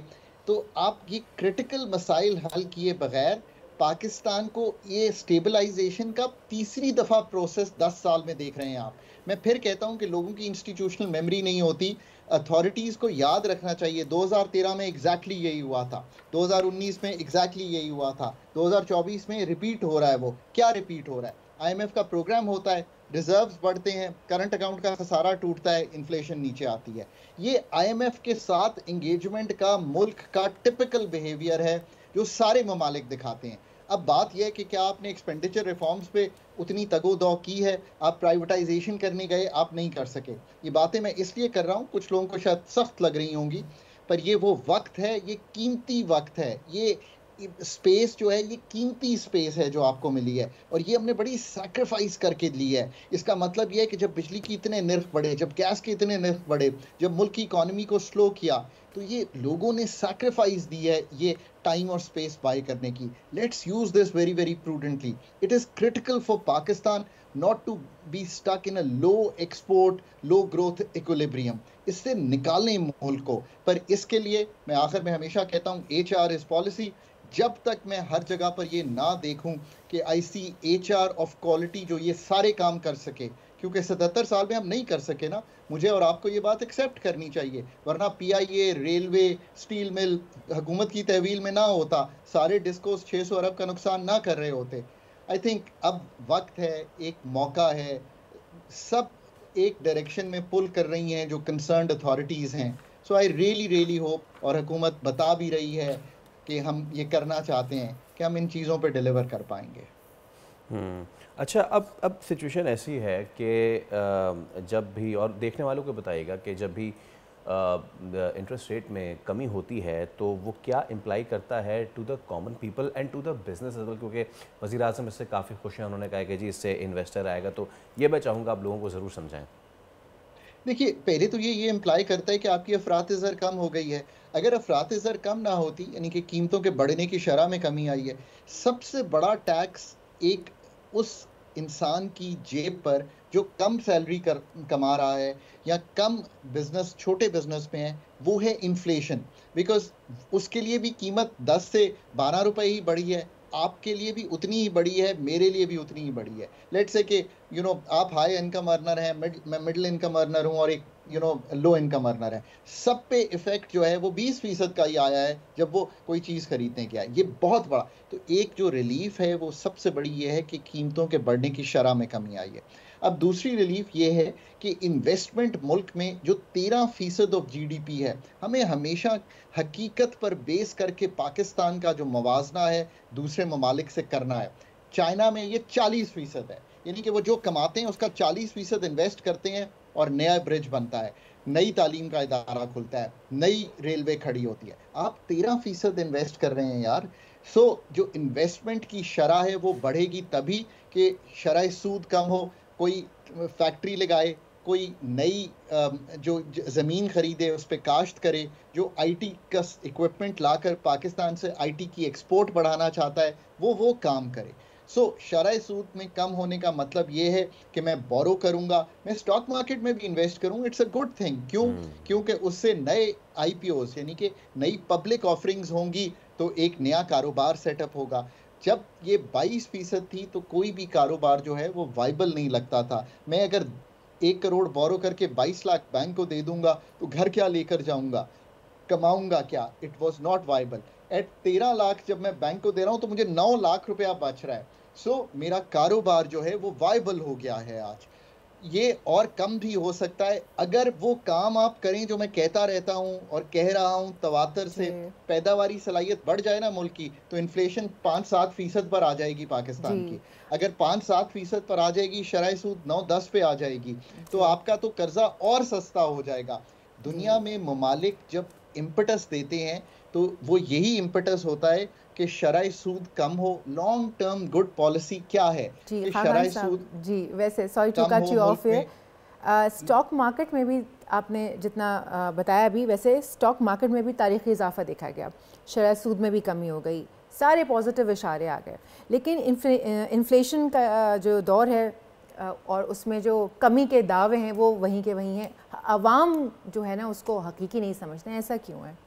तो आप ये क्रिटिकल मसाइल हल किए बगैर पाकिस्तान को ये स्टेबलाइजेशन का तीसरी दफ़ा प्रोसेस 10 साल में देख रहे हैं आप। मैं फिर कहता हूं कि लोगों की इंस्टीट्यूशनल मेमोरी नहीं होती। अथॉरिटीज़ को याद रखना चाहिए 2013 में एग्जैक्टली यही हुआ था, 2019 में एग्जैक्टली यही हुआ था, 2024 में रिपीट हो रहा है। वो क्या रिपीट हो रहा है? IMF का प्रोग्राम होता है, रिजर्व्स बढ़ते हैं, करंट अकाउंट का खसारा टूटता है, इन्फ्लेशन नीचे आती है। ये IMF के साथ इंगेजमेंट का मुल्क का टिपिकल बिहेवियर है जो सारे ममालिक दिखाते हैं। अब बात यह है कि क्या आपने एक्सपेंडिचर रिफॉर्म्स पे उतनी तगोदौ की है? आप प्राइवेटाइजेशन करने गए, आप नहीं कर सके। ये बातें मैं इसलिए कर रहा हूँ, कुछ लोगों को शायद सख्त लग रही होंगी, पर ये वो वक्त है, ये कीमती वक्त है, ये स्पेस जो है ये कीमती स्पेस है जो आपको मिली है, और ये हमने बड़ी सैक्रिफाइस करके ली है। इसका मतलब ये है कि जब बिजली की इतने निर्ख बढ़े, जब गैस के इतने निर्ख बढ़े, जब मुल्क की इकोनॉमी को स्लो किया, तो ये लोगों ने सैक्रिफाइस दी है ये टाइम और स्पेस बाय करने की। Let's use this very very prudently. It is critical for Pakistan not to be stuck in a low export, low growth equilibrium. इससे निकालें मुल्क को। पर इसके लिए मैं आखिर में हमेशा कहता हूँ HR is policy। जब तक मैं हर जगह पर ये ना देखूं कि I see HR of quality जो ये सारे काम कर सके, क्योंकि 77 साल में हम नहीं कर सके ना, मुझे और आपको ये बात एक्सेप्ट करनी चाहिए, वरना PIA, रेलवे, स्टील मिल हुकूमत की तहवील में ना होता, सारे डिस्कोस 600 अरब का नुकसान ना कर रहे होते। आई थिंक अब वक्त है, एक मौका है, सब एक डायरेक्शन में पुल कर रही हैं जो कंसर्न्ड अथॉरिटीज़ हैं। सो आई रियली होप, और हुकूमत बता भी रही है कि हम ये करना चाहते हैं कि हम इन चीज़ों पे डिलीवर कर पाएंगे। अच्छा, अब सिचुएशन ऐसी है कि जब भी, और देखने वालों को बताइएगा कि जब भी इंटरेस्ट रेट में कमी होती है तो वो क्या इम्प्लाई करता है to the common people and to the business as well, क्योंकि वज़ीर आज़म इससे काफ़ी खुश हैं, उन्होंने कहा कि जी इससे इन्वेस्टर आएगा। तो ये मैं चाहूँगा आप लोगों को ज़रूर समझाएं। देखिए, पहले तो ये इम्प्लाई करता है कि आपकी अफरात ज़र कम हो गई है। अगर अफरात ज़र कम ना होती, यानी कि कीमतों के बढ़ने की शरह में कमी आई है, सबसे बड़ा टैक्स एक उस इंसान की जेब पर जो कम सैलरी कमा रहा है या कम बिजनेस, छोटे बिजनेस में है, वो है इन्फ्लेशन। बिकॉज उसके लिए भी कीमत 10 से 12 रुपए ही बढ़ी है, आपके लिए भी उतनी ही बढ़ी है, मेरे लिए भी उतनी ही बढ़ी है। लेट्स से कि आप हाई इनकम अर्नर हैं, मैं मिडिल इनकम अर्नर हूँ, और एक लो इनकम अर्नर है, सब पे इफेक्ट जो है वो 20% का ही आया है जब वो कोई चीज़ खरीदने के आए। ये बहुत बड़ा, तो एक जो रिलीफ है वो सबसे बड़ी ये है कि कीमतों के बढ़ने की शरह में कमी आई है। अब दूसरी रिलीफ ये है कि इन्वेस्टमेंट मुल्क में जो 13% ऑफ GDP है, हमें हमेशा हकीकत पर बेस करके पाकिस्तान का जो मवाजना है दूसरे ममालिक से करना है। चाइना में ये 40% है, यानी कि वो जो कमाते हैं उसका 40% इन्वेस्ट करते हैं और नया ब्रिज बनता है, नई तालीम का इदारा खुलता है, नई रेलवे खड़ी होती है। आप 13% इन्वेस्ट कर रहे हैं यार। सो जो इन्वेस्टमेंट की शरह है वो बढ़ेगी तभी कि शरह सूद कम हो, कोई फैक्ट्री लगाए, कोई नई जो ज़मीन खरीदे उस पर काश्त करे, जो IT का इक्विपमेंट लाकर पाकिस्तान से IT की एक्सपोर्ट बढ़ाना चाहता है वो काम करे। सो शरह सूद में कम होने का मतलब ये है कि मैं बोरो करूंगा, मैं स्टॉक मार्केट में भी इन्वेस्ट करूंगा, इट्स अ गुड थिंग। क्यों? क्योंकि उससे नए IPOs यानी कि नई पब्लिक ऑफरिंग्स होंगी, तो एक नया कारोबार सेटअप होगा। जब ये 22% थी तो कोई भी कारोबार जो है वो वाइबल नहीं लगता था। मैं अगर 1 करोड़ बोरो करके 22 लाख बैंक को दे दूंगा तो घर क्या लेकर जाऊंगा, कमाऊंगा क्या? It was not viable. At 13 lakh जब मैं बैंक को दे रहा हूं तो मुझे 9 लाख रुपया बच रहा है। सो मेरा कारोबार जो है वो वाइबल हो गया है आज। ये और कम भी हो सकता है अगर वो काम आप करें जो मैं कहता रहता हूं और कह रहा हूं तवातर से। पैदावारी सलाहियत बढ़ जाए ना मुल्क की, तो इन्फ्लेशन 5-7% पर आ जाएगी पाकिस्तान की। अगर 5-7% पर आ जाएगी, शरह सूद 9-10 पे आ जाएगी, तो आपका तो कर्जा और सस्ता हो जाएगा। दुनिया में ममालिक जब इम्पटस देते हैं तो वो यही इम्पटस होता है कि शरह सूद कम हो। लॉन्ग टर्म गुड पॉलिसी क्या है कि शरह सूद जी। वैसे sorry to cut you off here, stock market में भी आपने जितना बताया अभी, वैसे स्टॉक मार्केट में भी तारीखी इजाफा देखा गया, शरह सूद में भी कमी हो गई, सारे पॉजिटिव इशारे आ गए। लेकिन इन्फ्लेशन का जो दौर है और उसमें जो कमी के दावे हैं वो वहीं के वहीं हैं। अवाम जो है ना उसको हकीकी नहीं समझते हैं, ऐसा क्यों है?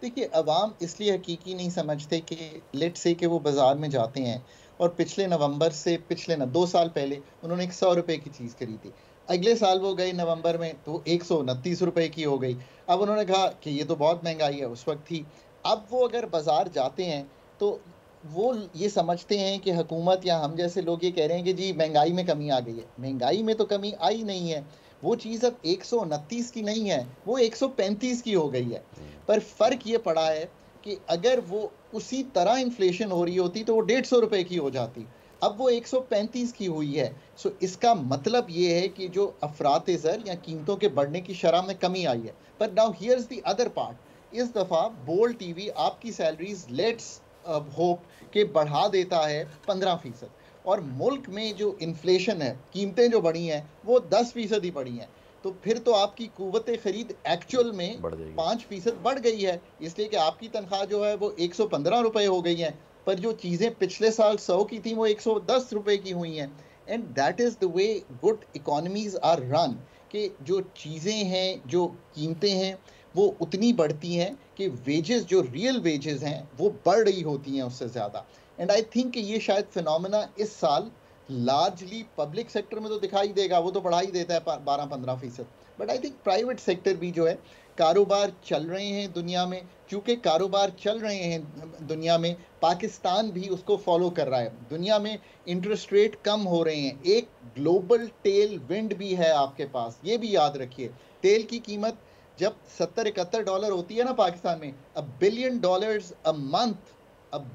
देखिए, अवाम इसलिए हकीकी नहीं समझते कि लेट से कि वो बाज़ार में जाते हैं और पिछले नवंबर से 2 साल पहले उन्होंने 100 रुपये की चीज़ खरीदी, अगले साल वो गए नवंबर में तो 129 रुपये की हो गई। अब उन्होंने कहा कि ये तो बहुत महंगाई है, उस वक्त थी। अब वो अगर बाज़ार जाते हैं तो वो ये समझते हैं कि हुकूमत या हम जैसे लोग ये कह रहे हैं कि जी महंगाई में कमी आ गई है। महंगाई में तो कमी आई नहीं है, वो चीज़ अब 129 की नहीं है, वो 135 की हो गई है। पर फ़र्क ये पड़ा है कि अगर वो उसी तरह इन्फ्लेशन हो रही होती तो वो 150 रुपये की हो जाती, अब वो 135 की हुई है। सो इसका मतलब ये है कि जो अफरात ज़र या कीमतों के बढ़ने की शरह में कमी आई है। पर now here's the other part, इस दफ़ा बोल्ड टीवी आपकी सैलरीज लेट्स होप के बढ़ा देता है 15%, और मुल्क में जो इन्फ्लेशन है, कीमतें जो बढ़ी हैं वो 10% ही बढ़ी हैं, तो फिर तो आपकी कुव्वत खरीद एक्चुअल में 5% बढ़ गई है, इसलिए कि आपकी तनख्वाह जो है वो 115 रुपए हो गई है, पर जो चीज़ें पिछले साल 100 की थी वो 110 रुपए की हुई हैं। And that is the way good economies are run, कि जो चीज़ें हैं, जो कीमतें हैं वो उतनी बढ़ती हैं कि वेजेस, जो रियल वेजेस हैं वो बढ़ रही होती हैं उससे ज़्यादा। एंड आई थिंक कि ये शायद फिनोमेना इस साल लार्जली पब्लिक सेक्टर में तो दिखाई देगा, वो तो बढ़ा ही देता है 12-15%, but I think private sector भी जो है, कारोबार चल रहे हैं दुनिया में, चूँकि कारोबार चल रहे हैं दुनिया में, पाकिस्तान भी उसको फॉलो कर रहा है। दुनिया में इंटरेस्ट रेट कम हो रहे हैं, एक ग्लोबल टेल विंड भी है आपके पास, ये भी याद रखिए। तेल की कीमत जब $70-71 होती है ना पाकिस्तान में, $1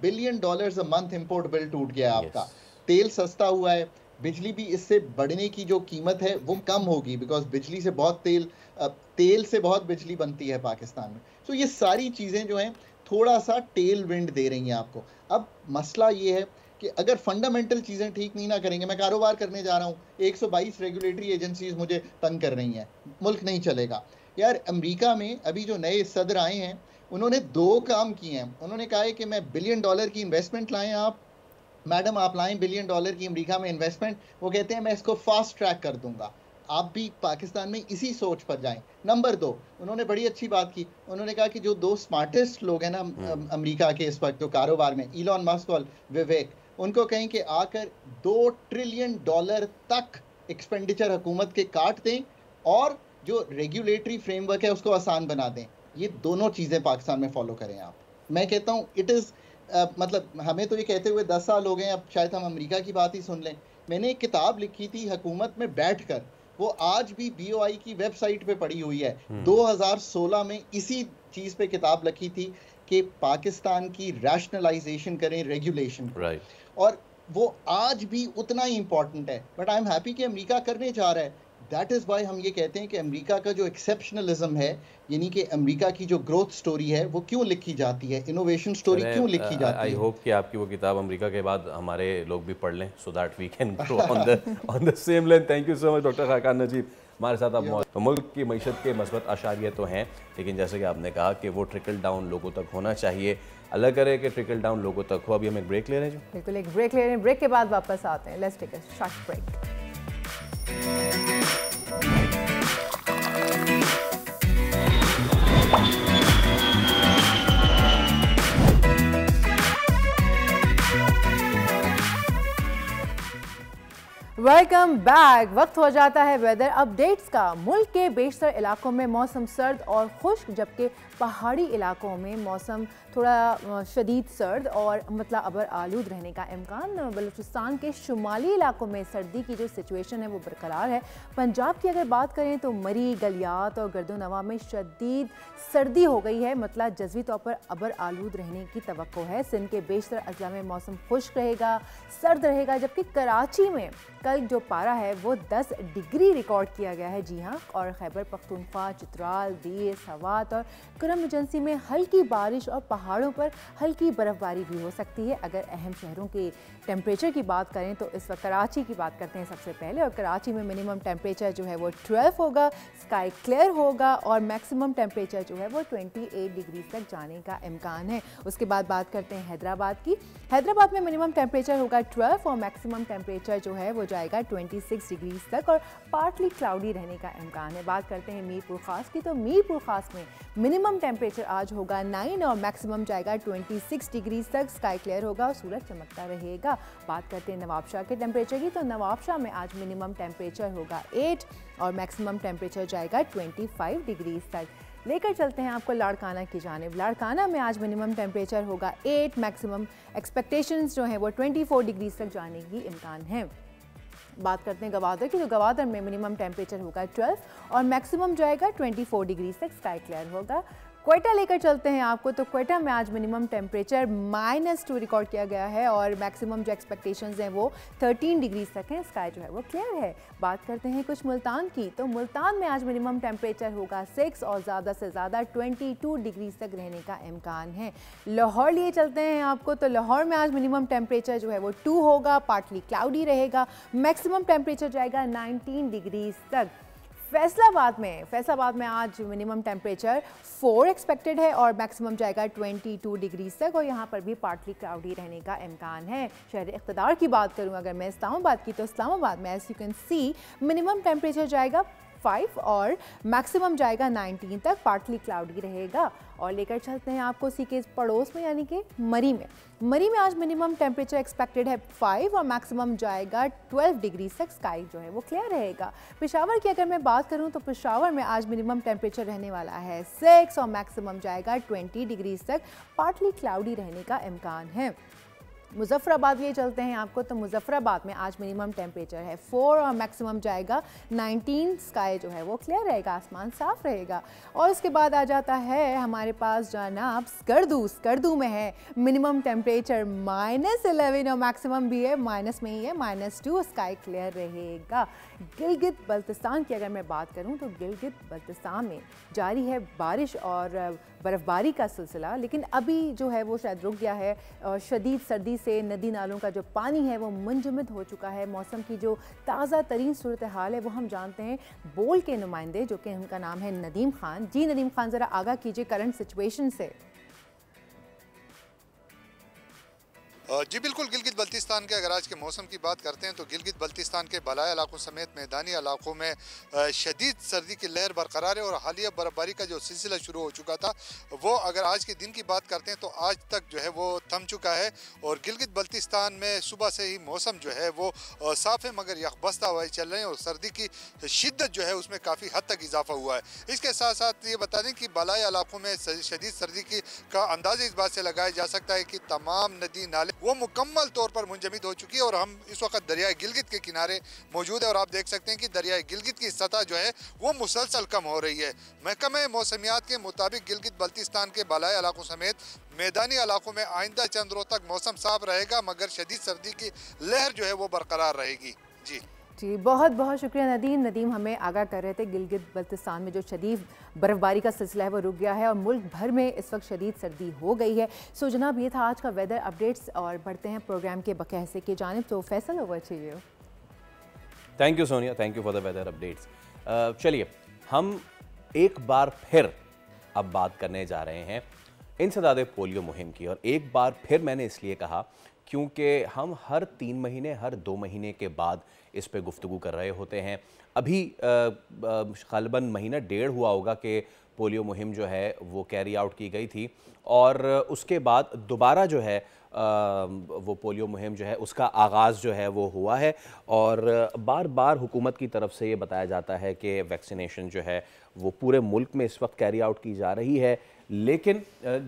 billion a month import bill टूट गया आपका। तेल सस्ता हुआ है, बिजली भी इससे बढ़ने की जो कीमत है वो कम होगी, बिकॉज बिजली से बहुत तेल से बहुत बिजली बनती है पाकिस्तान में। तो ये सारी चीज़ें जो हैं थोड़ा सा टेल विंड दे रही हैं आपको। अब मसला ये है कि अगर फंडामेंटल चीज़ें ठीक नहीं ना करेंगे, मैं कारोबार करने जा रहा हूँ, 122 रेगुलेटरी एजेंसीज मुझे तंग कर रही हैं, मुल्क नहीं चलेगा। यार अमेरिका में अभी जो नए सदर आए हैं उन्होंने 2 काम किए हैं। उन्होंने कहा है कि मैं $1 बिलियन की इन्वेस्टमेंट लाएं आप, मैडम आप लाएं $1 बिलियन की अमेरिका में इन्वेस्टमेंट, वो कहते हैं मैं इसको फास्ट ट्रैक कर दूंगा। आप भी पाकिस्तान में इसी सोच पर जाएं। नंबर 2, उन्होंने बड़ी अच्छी बात की, उन्होंने कहा कि जो 2 स्मार्टेस्ट लोग हैं ना अमेरिका के इस वक्त जो कारोबार में, इलॉन मस्क और विवेक, उनको कहें कि आकर $2 ट्रिलियन तक एक्सपेंडिचर हुकूमत के काट दें और जो रेगुलेटरी फ्रेमवर्क है उसको आसान बना दें। ये दोनों चीज़ें पाकिस्तान में फॉलो करें आप। मैं कहता हूँ इट इज़ मतलब हमें तो ये कहते हुए 10 साल हो गए, अब शायद हम अमेरिका की बात ही सुन लें। मैंने एक किताब लिखी थी हुकूमत में बैठकर, वो आज भी BOI की वेबसाइट पे पड़ी हुई है। 2016 में इसी चीज़ पे किताब लिखी थी कि पाकिस्तान की रैशनलाइजेशन करें रेगुलेशन, और वो आज भी उतना ही इंपॉर्टेंट है। बट आई एम हैप्पी कि अमेरिका करने जा रहा है। दैट इज़ वाई हम ये कहते हैं कि अमेरिका का जो एक्सेप्शनलिज्म है, यानी कि अमेरिका की जो ग्रोथ स्टोरी है वो क्यों लिखी जाती है, इनोवेशन स्टोरी क्यों लिखी जाती है। आई होप कि आपकी वो किताब अमेरिका के बाद हमारे लोग भी पढ़ लें, so that we can grow on the same line. Thank you so much doctor Khaqan Najeeb, हमारे साथ आप। तो मुल्क की मईशत के मस्बत आशारियत तो हैं, लेकिन जैसे कि आपने कहा कि वो ट्रिकल डाउन लोगों तक होना चाहिए। अल्लाह करे कि ट्रिकल डाउन लोगों तक हो। अभी हम एक ब्रेक ले रहे हैं। बिल्कुल एक ब्रेक ले रहे हैं, ब्रेक के बाद वापस आते हैं। Let's take a short break. Welcome back. वक्त हो जाता है वेदर अपडेट्स का। मुल्क के बेशतर इलाकों में मौसम सर्द और खुश्क, जबकि पहाड़ी इलाकों में मौसम थोड़ा शदीद सर्द और मतलब अबर आलूद रहने का इम्कान। बलूचिस्तान के शुमाली इलाकों में सर्दी की जो सिचुएशन है वो बरकरार है। पंजाब की अगर बात करें तो मरी, गलियात और गर्दोनवा में शदीद सर्दी हो गई है, मतलब जज़वी तौर पर अबर आलूद रहने की तवक्को है। सिंध के बेशतर अजला में मौसम खुश्क रहेगा, सर्द रहेगा, जबकि कराची में कल जो पारा है वो 10 डिग्री रिकॉर्ड किया गया है। जी हाँ, और खैबर पख्तूनख्वा, चित्राल, देर, सवात और करम एजेंसी में हल्की बारिश और पहाड़ों पर हल्की बर्फबारी भी हो सकती है। अगर अहम शहरों के टेम्परेचर की बात करें तो इस वक्त कराची की बात करते हैं सबसे पहले, और कराची में मिनिमम टेम्परेचर जो है वो 12 होगा, स्काई क्लियर होगा, और मैक्सिमम टेम्परेचर जो है वो 28 डिग्री तक जाने का इम्कान है। उसके बाद बात करते हैं हैदराबाद की। हैदराबाद में मिनिमम टेम्परेचर होगा 12 और मैक्सिमम टेम्परेचर जो है वो जाएगा 26 डिग्री तक, और पार्टली क्लाउडी रहने का इम्कान है। बात करते हैं मीरपुर खास की, तो मीरपुर खास में मिनिमम टेम्परेचर आज होगा 9 और मैक्सिमम जाएगा 26 डिग्री तक, स्काई क्लियर होगा और सूरज चमकता रहेगा। बात करते हैं नवाबशाह के टेम्परेचर की, तो नवाबशाह में आज मिनिमम टेम्परेचर होगा 8 और मैक्सिमम टेम्परेचर जाएगा 25 डिग्री तक। लेकर चलते हैं आपको लाड़काना की जानिब। लाड़काना में आज मिनिमम टेम्परेचर होगा 8, मैक्सिमम एक्सपेक्टेशंस जो हैं वो 24 डिग्री तक जाने की इम्कान है। बात करते हैं गवादर की, तो गवादर में मिनिमम टेम्परेचर होगा 12 और मैक्सिमम जाएगा 24 डिग्री तक, स्काई क्लियर होगा। क्वेटा लेकर चलते हैं आपको। तो क्वेटा में आज मिनिमम टेम्परेचर -2 रिकॉर्ड किया गया है और मैक्सिमम जो एक्सपेक्टेशंस हैं वो 13 डिग्री तक हैं। स्काई जो है वो क्लियर है। बात करते हैं कुछ मुल्तान की। तो मुल्तान में आज मिनिमम टेम्परेचर होगा 6 और ज़्यादा से ज़्यादा 22 डिग्री तक रहने का इम्कान है। लाहौर लिए चलते हैं आपको। तो लाहौर में आज मिनिमम टेम्परेचर जो है वो 2 होगा, पार्टली क्लाउडी रहेगा, मैक्सिमम टेम्परेचर जाएगा 19 डिग्री तक। फैसलाबाद में आज मिनिमम टेम्परेचर 4 एक्सपेक्टेड है और मैक्सिमम जाएगा 22 डिग्री तक और यहाँ पर भी पार्टली क्लाउडी रहने का इम्कान है। शहर इक़्तिदार की बात करूँ अगर मैं इस्लामाबाद की, तो इस्लामाबाद में as you can see minimum temperature जाएगा 5 और मैक्सिमम जाएगा 19 तक, पार्टली क्लाउडी रहेगा। और लेकर चलते हैं आपको सी के पड़ोस में यानी कि मरी में आज मिनिमम टेम्परेचर एक्सपेक्टेड है 5 और मैक्सिमम जाएगा 12 डिग्री तक। स्काई जो है वो क्लियर रहेगा। पेशावर की अगर मैं बात करूं तो पेशावर में आज मिनिमम टेम्परेचर रहने वाला है 6 और मैक्सिमम जाएगा 20 डिग्री तक, पार्टली क्लाउडी रहने का इम्कान है। मुजफ्फराबाद लिए चलते हैं आपको। तो मुजफ्फराबाद में आज मिनिमम टेम्परेचर है 4 और मैक्सिमम जाएगा 19। स्काई जो है वो क्लियर रहेगा, आसमान साफ रहेगा। और इसके बाद आ जाता है हमारे पास जनाब स्कर्दू में है मिनिमम टेम्परेचर -11 और मैक्सिमम भी है माइनस में ही है -2। स्काई क्लियर रहेगा। गिलगित बल्तिस्तान की अगर मैं बात करूं तो गिलगित बल्तिस्तान में जारी है बारिश और बर्फ़बारी का सिलसिला, लेकिन अभी जो है वो शायद रुक गया है। शदीद सर्दी से नदी नालों का जो पानी है वो मुंजमद हो चुका है। मौसम की जो ताज़ा तरीन सूरत हाल है वो हम जानते हैं बोल के नुमाइंदे, जो कि उनका नाम है नदीम खान। जी नदीम खान, ज़रा आगाह कीजिए करंट सिचुएशन से। जी बिल्कुल, गिलगित बल्तिस्तान के अगर आज के मौसम की बात करते हैं तो गिलगित बल्तिस्तान के बालाई इलाकों समेत मैदानी इलाकों में शदीद सर्दी की लहर बरकरार है और हालिया बर्फबारी का जो सिलसिला शुरू हो चुका था वो अगर आज के दिन की बात करते हैं तो आज तक जो है वो थम चुका है। और गिलगित बल्तिस्तान में सुबह से ही मौसम जो है वो साफ़ है मगर यकबस्ता हवाएं चल रहे हैं और सर्दी की शिद्दत जो है उसमें काफ़ी हद तक इजाफा हुआ है। इसके साथ साथ ये बता दें कि बालाई इलाकों में शदीद सर्दी का अंदाज़ा इस बात से लगाया जा सकता है कि तमाम नदी नाले वो मुकम्मल तौर पर मुंजमद हो चुकी है। और हम इस वक्त दरियाए गिलगित के किनारे मौजूद है और आप देख सकते हैं कि दरियाए गिलगित की सतह जो है वो मुसलसल कम हो रही है। महकमे मौसमियात के मुताबिक गिलगित बल्तिस्तान के बालाई इलाकों समेत मैदानी इलाकों में आइंदा चंद रोज तक मौसम साफ रहेगा मगर शदीद सर्दी की लहर जो है वो बरकरार रहेगी। जी बहुत बहुत शुक्रिया नदीम हमें आगाह कर रहे थे। गिलगित बल्तिस्तान में जो शदीद बर्फबारी का सिलसिला है वो रुक गया है और मुल्क भर में इस वक्त शदीद सर्दी हो गई है। सो जनाब ये था आज का वेदर अपडेट्स और बढ़ते हैं प्रोग्राम के बक़िया हिस्से की जानिब। तो Faisal over to you. Thank you Sonia, thank you for the weather updates. चलिए हम एक बार फिर अब बात करने जा रहे हैं इंसदादे पोलियो मुहिम की। और एक बार फिर मैंने इसलिए कहा क्योंकि हम हर 3 महीने हर 2 महीने के बाद इस पे गुफ्तगू कर रहे होते हैं। अभी ग़ालिबन महीना 1.5 हुआ होगा कि पोलियो मुहिम जो है वो कैरी आउट की गई थी और उसके बाद दोबारा जो है वो पोलियो मुहिम जो है उसका आगाज़ जो है वो हुआ है। और बार बार हुकूमत की तरफ से ये बताया जाता है कि वैक्सीनेशन जो है वो पूरे मुल्क में इस वक्त कैरी आउट की जा रही है, लेकिन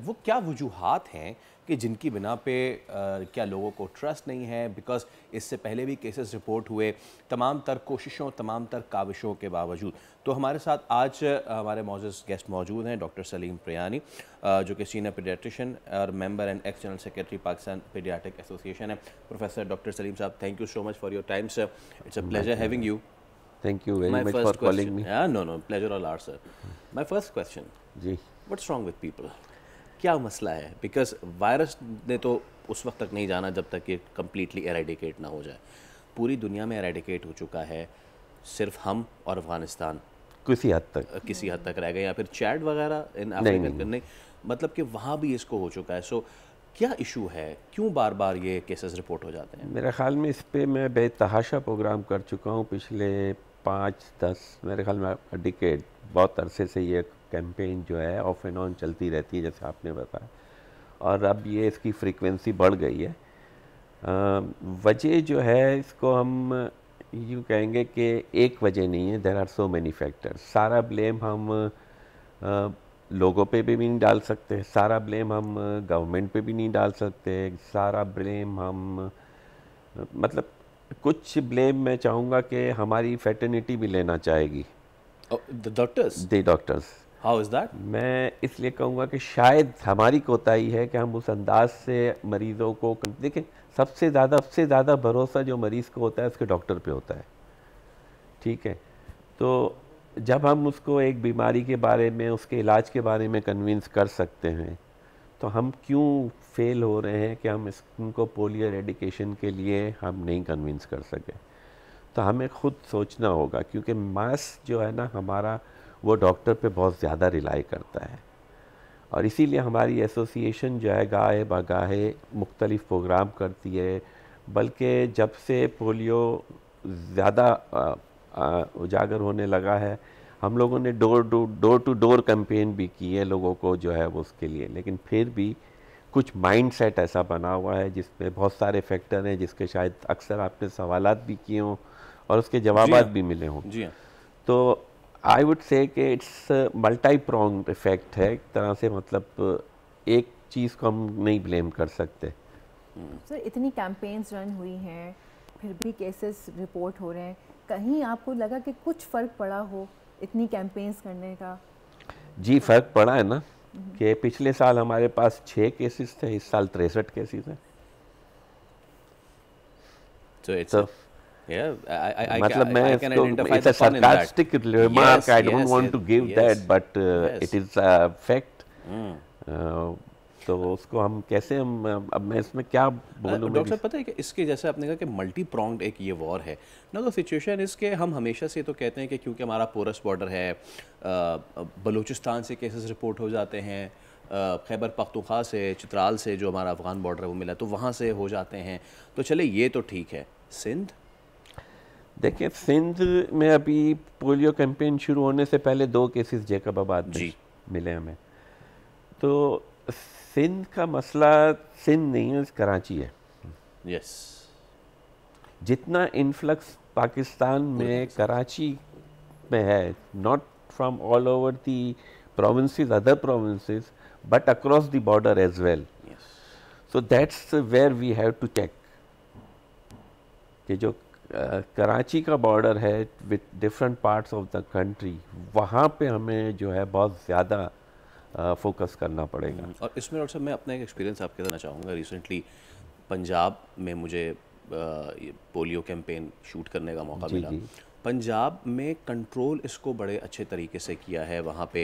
वो क्या वजूहात हैं कि जिनकी बिना पे क्या लोगों को ट्रस्ट नहीं है? बिकॉज़ इससे पहले भी केसेस रिपोर्ट हुए तमाम तर कोशिशों तमाम तर काविशों के बावजूद। तो हमारे साथ आज हमारे मौजूद गेस्ट मौजूद हैं डॉक्टर सलीम प्रियानी जो कि सीनियर पीडियाट्रिशियन और member and x general secretary Pakistan paediatric association है। प्रोफेसर डॉक्टर सलीम साहब, thank you so much for your time sir. It's a pleasure having you. Thank you very much for calling me. No, pleasure all ours, sir. My first question. जी. What's wrong with people? क्या मसला है? Because virus ने तो उस वक्त तक नहीं जाना जब तक ये कम्प्लीटली एरेडिकेट ना हो जाए। पूरी दुनिया में एरेडिकेट हो चुका है, सिर्फ हम और अफगानिस्तान किसी हद तक रह गए, या फिर चैड वगैरह इन अफ्रीका नहीं, मतलब कि वहाँ भी इसको हो चुका है। सो क्या इशू है, क्यों बार बार ये केसेस रिपोर्ट हो जाते हैं? मेरे ख्याल में इस पे मैं बेतहाशा प्रोग्राम कर चुका हूँ पिछले 5-10 मेरे ख्याल में डिकेड, बहुत अरसे से ये कैंपेन जो है ऑफ एंड ऑन चलती रहती है जैसे आपने बताया, और अब ये इसकी फ्रीक्वेंसी बढ़ गई है। वजह जो है इसको हम यूँ कहेंगे कि एक वजह नहीं है, there are so many factors. सारा ब्लेम हम लोगों पे भी नहीं डाल सकते, सारा ब्लेम हम गवर्नमेंट पे भी नहीं डाल सकते, सारा ब्लेम हम मतलब कुछ ब्लेम मैं चाहूँगा कि हमारी फैटर्निटी भी लेना चाहेगी। Doctors how is that? मैं इसलिए कहूँगा कि शायद हमारी कोताही है कि हम उस अंदाज से मरीज़ों को देखें। सबसे ज़्यादा भरोसा जो मरीज़ को होता है उसके डॉक्टर पे होता है, ठीक है। तो जब हम उसको एक बीमारी के बारे में, उसके इलाज के बारे में कन्विंस कर सकते हैं, तो हम क्यों फेल हो रहे हैं कि हम इनको पोलियो एरेडिकेशन के लिए हम नहीं कन्विंस कर सके। तो हमें खुद सोचना होगा, क्योंकि मास जो है ना हमारा, वो डॉक्टर पे बहुत ज़्यादा रिलाई करता है। और इसीलिए हमारी एसोसिएशन जो है गाहे बगाहे मुख्तलिफ़ प्रोग्राम करती है। बल्कि जब से पोलियो ज़्यादा उजागर होने लगा है, हम लोगों ने डोर टू डोर कैंपेन भी की है लोगों को जो है वो उसके लिए। लेकिन फिर भी कुछ माइंडसेट ऐसा बना हुआ है जिसमें बहुत सारे फैक्टर हैं, जिसके शायद अक्सर आपने सवालात भी किए हों और उसके जवाबात भी मिले हों। जी हाँ। तो आई वुड से कि इट्स मल्टी प्रोंग्ड इफेक्ट है एक तरह से, मतलब एक चीज़ को हम नहीं ब्लेम कर सकते। सर, इतनी कैंपेन्स रन हुई हैं, फिर भी केसेस रिपोर्ट हो रहे हैं, कहीं आपको लगा कि कुछ फ़र्क पड़ा हो इतनी कैंपेन्स करने का? जी फ़र्क पड़ा है ना, कि पिछले साल हमारे पास 6 केसेस थे, इस साल 63 केसेस हैं। मतलब मैं इसको, it's a sarcastic remark, I don't want to give that, but it is a fact. तो उसको हम कैसे, अब मैं इसमें क्या बोलूँ। डॉक्टर साहब, पता है कि इसके जैसे आपने कहा कि मल्टी प्रोंग्ड एक ये वॉर है ना, तो सिचुएशन इसके हम हमेशा से तो कहते हैं कि क्योंकि हमारा पोरस बॉर्डर है, बलूचिस्तान से केसेस रिपोर्ट हो जाते हैं, खैबर पख्तूनख्वा से, चित्राल से जो हमारा अफगान बॉर्डर है वो मिला, तो वहाँ से हो जाते हैं। तो चले ये तो ठीक है, सिंध? देखिए, सिंध में अभी पोलियो कैंपेन शुरू होने से पहले 2 केसेस जैकबाबाद में मिले हमें। तो सिंध का मसला सिंध नहीं है, कराची है। यस। जितना इन्फ्लक्स पाकिस्तान में कराची में है, not from all over the provinces, other provinces, but across the border as well. So that's where we have to check कि जो कराची का बॉर्डर है with different parts of the country, वहाँ पे हमें जो है बहुत ज़्यादा फोकस करना पड़ेगा। और इसमें डॉक्टर साहब मैं अपना एक एक्सपीरियंस आपके देना चाहूँगा। रिसेंटली पंजाब में मुझे पोलियो कैंपेन शूट करने का मौका मिला। पंजाब में कंट्रोल इसको बड़े अच्छे तरीके से किया है वहाँ पे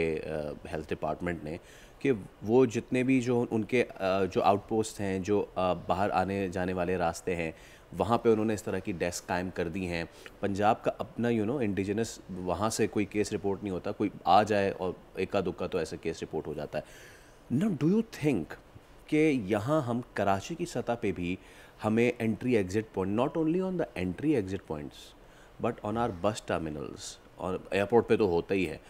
हेल्थ डिपार्टमेंट ने, कि वो जितने भी जो उनके जो आउटपोस्ट हैं, जो बाहर आने जाने वाले रास्ते हैं, वहाँ पे उन्होंने इस तरह की डेस्क कायम कर दी हैं। पंजाब का अपना इंडिजिनस, वहाँ से कोई केस रिपोर्ट नहीं होता, कोई आ जाए और एका दुक्का तो ऐसे केस रिपोर्ट हो जाता है। नाउ डू यू थिंक कि यहाँ हम कराची की सतह पे भी हमें entry exit point, not only on the entry exit points but on our bus terminals, और एयरपोर्ट पे तो होता ही है,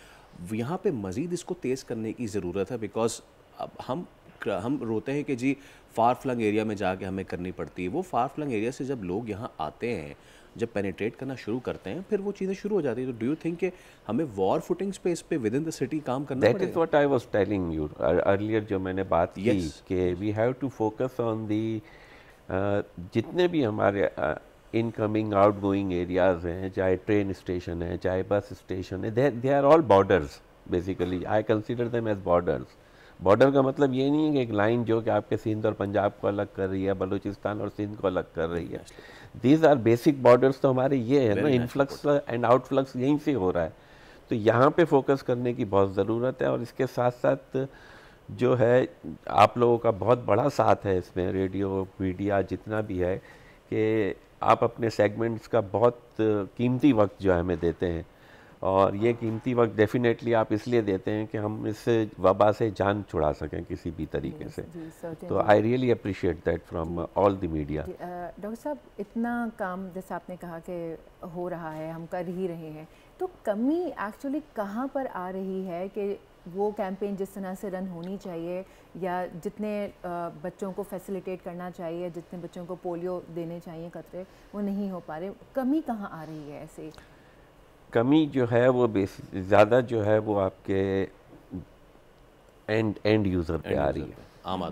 यहाँ पे मज़ीद इसको तेज़ करने की ज़रूरत है? बिकॉज अब हम रोते हैं कि जी फार फ्लंग एरिया में जाके हमें करनी पड़ती है। वो फार फ्लंग एरिया से जब लोग यहाँ आते हैं, जब पेनिट्रेट करना शुरू करते हैं, फिर वो चीज़ें शुरू हो जाती है। तो डू यू थिंक कि हमें वॉर फुटिंग स्पेस पे विद इन द सिटी काम करना पड़ेगा? That is what I was telling you earlier, जो मैंने बात की कि we have to focus on the जितने भी हमारे इनकमिंग आउटगोइंग एरियाज़ हैं, चाहे ट्रेन स्टेशन है, चाहे बस स्टेशन है, they are all borders basically. I consider them as borders. Border का मतलब ये नहीं है कि एक लाइन जो कि आपके सिंध और पंजाब को अलग कर रही है, बलूचिस्तान और सिंध को अलग कर रही है। These are basic borders. तो हमारे ये है ना, इनफ्लक्स एंड आउटफ्लक्स यहीं से हो रहा है। तो यहाँ पे फोकस करने की बहुत ज़रूरत है। और इसके साथ साथ जो है, आप लोगों का बहुत बड़ा साथ है इसमें, रेडियो मीडिया जितना भी है, कि आप अपने सेगमेंट्स का बहुत कीमती वक्त जो है हमें देते हैं। और ये कीमती वक्त डेफिनेटली आप इसलिए देते हैं कि हम इस वबा से जान छुड़ा सकें किसी भी तरीके से। तो I really appreciate that from all the media. Doctor साहब, इतना काम जैसे आपने कहा कि हो रहा है, हम कर ही रहे हैं, तो कमी एक्चुअली कहाँ पर आ रही है कि वो कैंपेन जिस तरह से रन होनी चाहिए, या जितने बच्चों को फैसिलिटेट करना चाहिए, जितने बच्चों को पोलियो देने चाहिए कतरे, वो नहीं हो पा रहे? कमी कहाँ आ रही है? ऐसे कमी जो है वो ज़्यादा जो है वो आपके एंड यूज़र पे आ रही है, आम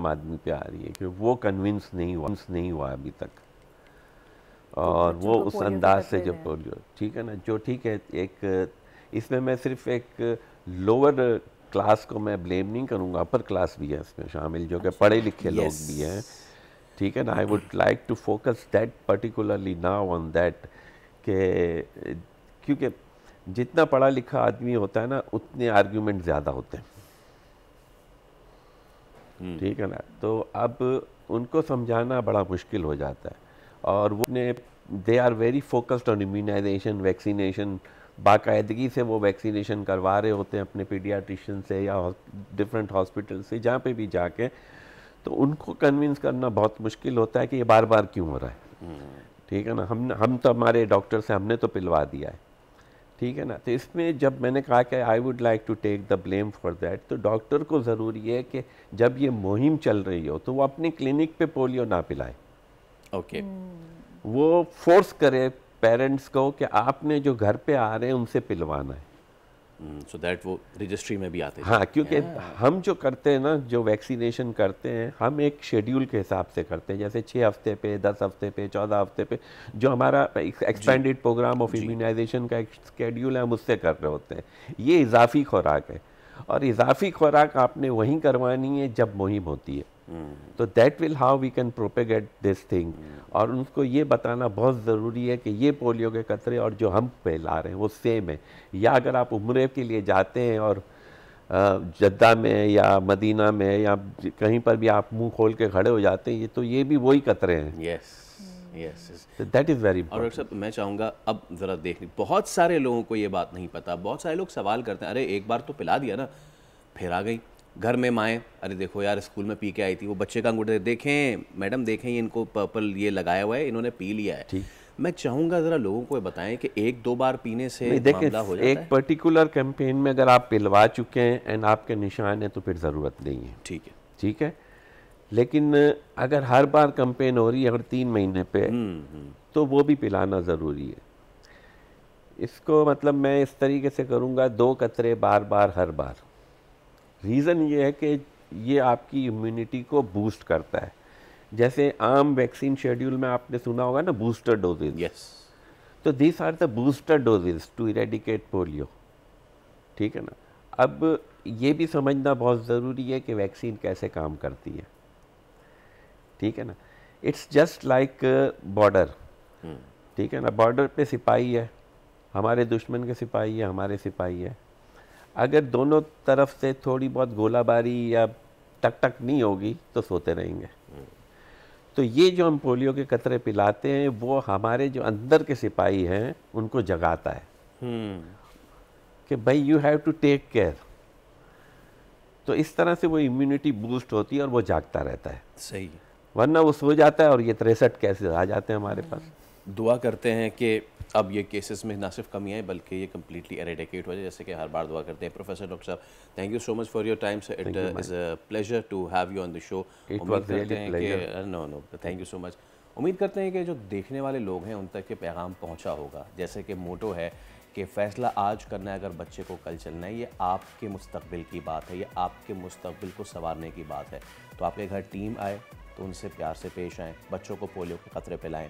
आदमी पे आ रही है, कि वो कन्विंस नहीं हुआ अभी तक। और वो उस अंदाज से जो पोलियो, ठीक है ना, जो ठीक है, एक इसमें मैं सिर्फ एक लोअर क्लास को मैं ब्लेम नहीं करूँगा, अपर क्लास भी है इसमें शामिल, जो कि पढ़े लिखे लोग भी हैं, ठीक है ना। I would like to focus that particularly now on that, के क्योंकि जितना पढ़ा लिखा आदमी होता है ना उतने आर्ग्यूमेंट ज़्यादा होते हैं, ठीक है ना। तो अब उनको समझाना बड़ा मुश्किल हो जाता है, और वो they are very focused on immunisation, vaccination, बाकायदगी से वो वैक्सीनेशन करवा रहे होते हैं अपने पीडियाट्रिशियन से या डिफरेंट हॉस्पिटल से, जहाँ पे भी जाके, तो उनको कन्विंस करना बहुत मुश्किल होता है कि ये बार बार क्यों हो रहा है, ठीक है ना। हम तो हमारे डॉक्टर से हमने तो पिलवा दिया है, ठीक है ना। तो इसमें जब मैंने कहा कि I would like to take the blame for that, तो डॉक्टर को ज़रूरी है कि जब ये मुहिम चल रही हो तो वो अपने क्लिनिक पे पोलियो ना पिलाए, ओके। वो फोर्स करे पेरेंट्स को कि आपने जो घर पे आ रहे हैं उनसे पिलवाना है, सो दैट वो रजिस्ट्री में भी आते हैं। हाँ, क्योंकि हम जो करते हैं ना, जो वैक्सीनेशन करते हैं, हम एक शेड्यूल के हिसाब से करते हैं, जैसे 6 हफ्ते पे, 10 हफ्ते पे, 14 हफ्ते पे, जो हमारा एक्सपेंडेड प्रोग्राम ऑफ इम्यूनाइजेशन का एक शेड्यूल है, हम उससे कर रहे होते हैं। ये इजाफी खुराक है, और इजाफी खुराक आपने वहीं करवानी है जब मुहिम होती है, तो that will how we can propagate this thing. और उनको ये बताना बहुत ज़रूरी है कि ये पोलियो के कतरे और जो हम फैला रहे हैं वो सेम है। या अगर आप उम्रे के लिए जाते हैं और जद्दा में या मदीना में या कहीं पर भी आप मुंह खोल के खड़े हो जाते हैं, ये तो ये भी वही कतरे हैं। यस, दैट इज़ वेरी और इंपॉर्टेंट। डॉक्टर साहब मैं चाहूँगा अब ज़रा देखने, बहुत सारे लोगों को ये बात नहीं पता, बहुत सारे लोग सवाल करते हैं, अरे एक बार तो पिला दिया ना, फिर आ गई घर में माएँ, अरे देखो यार स्कूल में पी के आई थी, वो बच्चे का अंगूठे देखें मैडम, देखें ये इनको पर्पल ये लगाया हुआ है, इन्होंने पी लिया है। मैं चाहूँगा ज़रा लोगों को बताएं कि 1-2 बार पीने से मामला हो जाता है। एक पर्टिकुलर कैंपेन में अगर आप पिलवा चुके हैं एंड आपके निशान है तो फिर ज़रूरत नहीं है, ठीक है। लेकिन अगर हर बार कैंपेन हो रही है, अगर 3 महीने पे, तो वो भी पिलाना ज़रूरी है। इसको मतलब मैं इस तरीके से करूँगा, 2 कतरे बार बार हर बार। रीज़न ये है कि ये आपकी इम्यूनिटी को बूस्ट करता है। जैसे आम वैक्सीन शेड्यूल में आपने सुना होगा ना, बूस्टर डोजेज, तो these are the booster doses to eradicate polio, ठीक है ना। अब ये भी समझना बहुत ज़रूरी है कि वैक्सीन कैसे काम करती है, ठीक है ना। इट्स जस्ट लाइक बॉर्डर, ठीक है ना। बॉर्डर पे सिपाही है, हमारे दुश्मन के सिपाही है, हमारे सिपाही है। अगर दोनों तरफ से थोड़ी बहुत गोलाबारी या टक टक नहीं होगी तो सोते रहेंगे। तो ये जो हम पोलियो के कतरे पिलाते हैं वो हमारे जो अंदर के सिपाही हैं उनको जगाता है कि भाई you have to take care. तो इस तरह से वो इम्यूनिटी बूस्ट होती है और वो जागता रहता है। सही, वरना वो सो जाता है और ये 63 केसेस आ जाते हैं हमारे पास। दुआ करते हैं कि अब ये केसेस में ना सिर्फ कमी आए बल्कि ये कम्प्लीटली एरेडिकेट हो जाए, जैसे कि हर बार दुआ करते हैं। प्रोफेसर डॉक्टर साहब, thank you so much for your time, it is a pleasure to have you on the show. उम्मीद करते हैं कि no thank you so much. उम्मीद करते हैं कि जो देखने वाले लोग हैं उन तक ये पैगाम पहुंचा होगा। जैसे कि मोटो है कि फ़ैसला आज करना है, अगर बच्चे को कल चलना है, ये आपके मुस्तकबिल की बात है, ये आपके मुस्तकबिल को संवारने की बात है। तो आपके घर टीम आए तो उनसे प्यार से पेश आएँ, बच्चों को पोलियो के खतरे पिलाएँ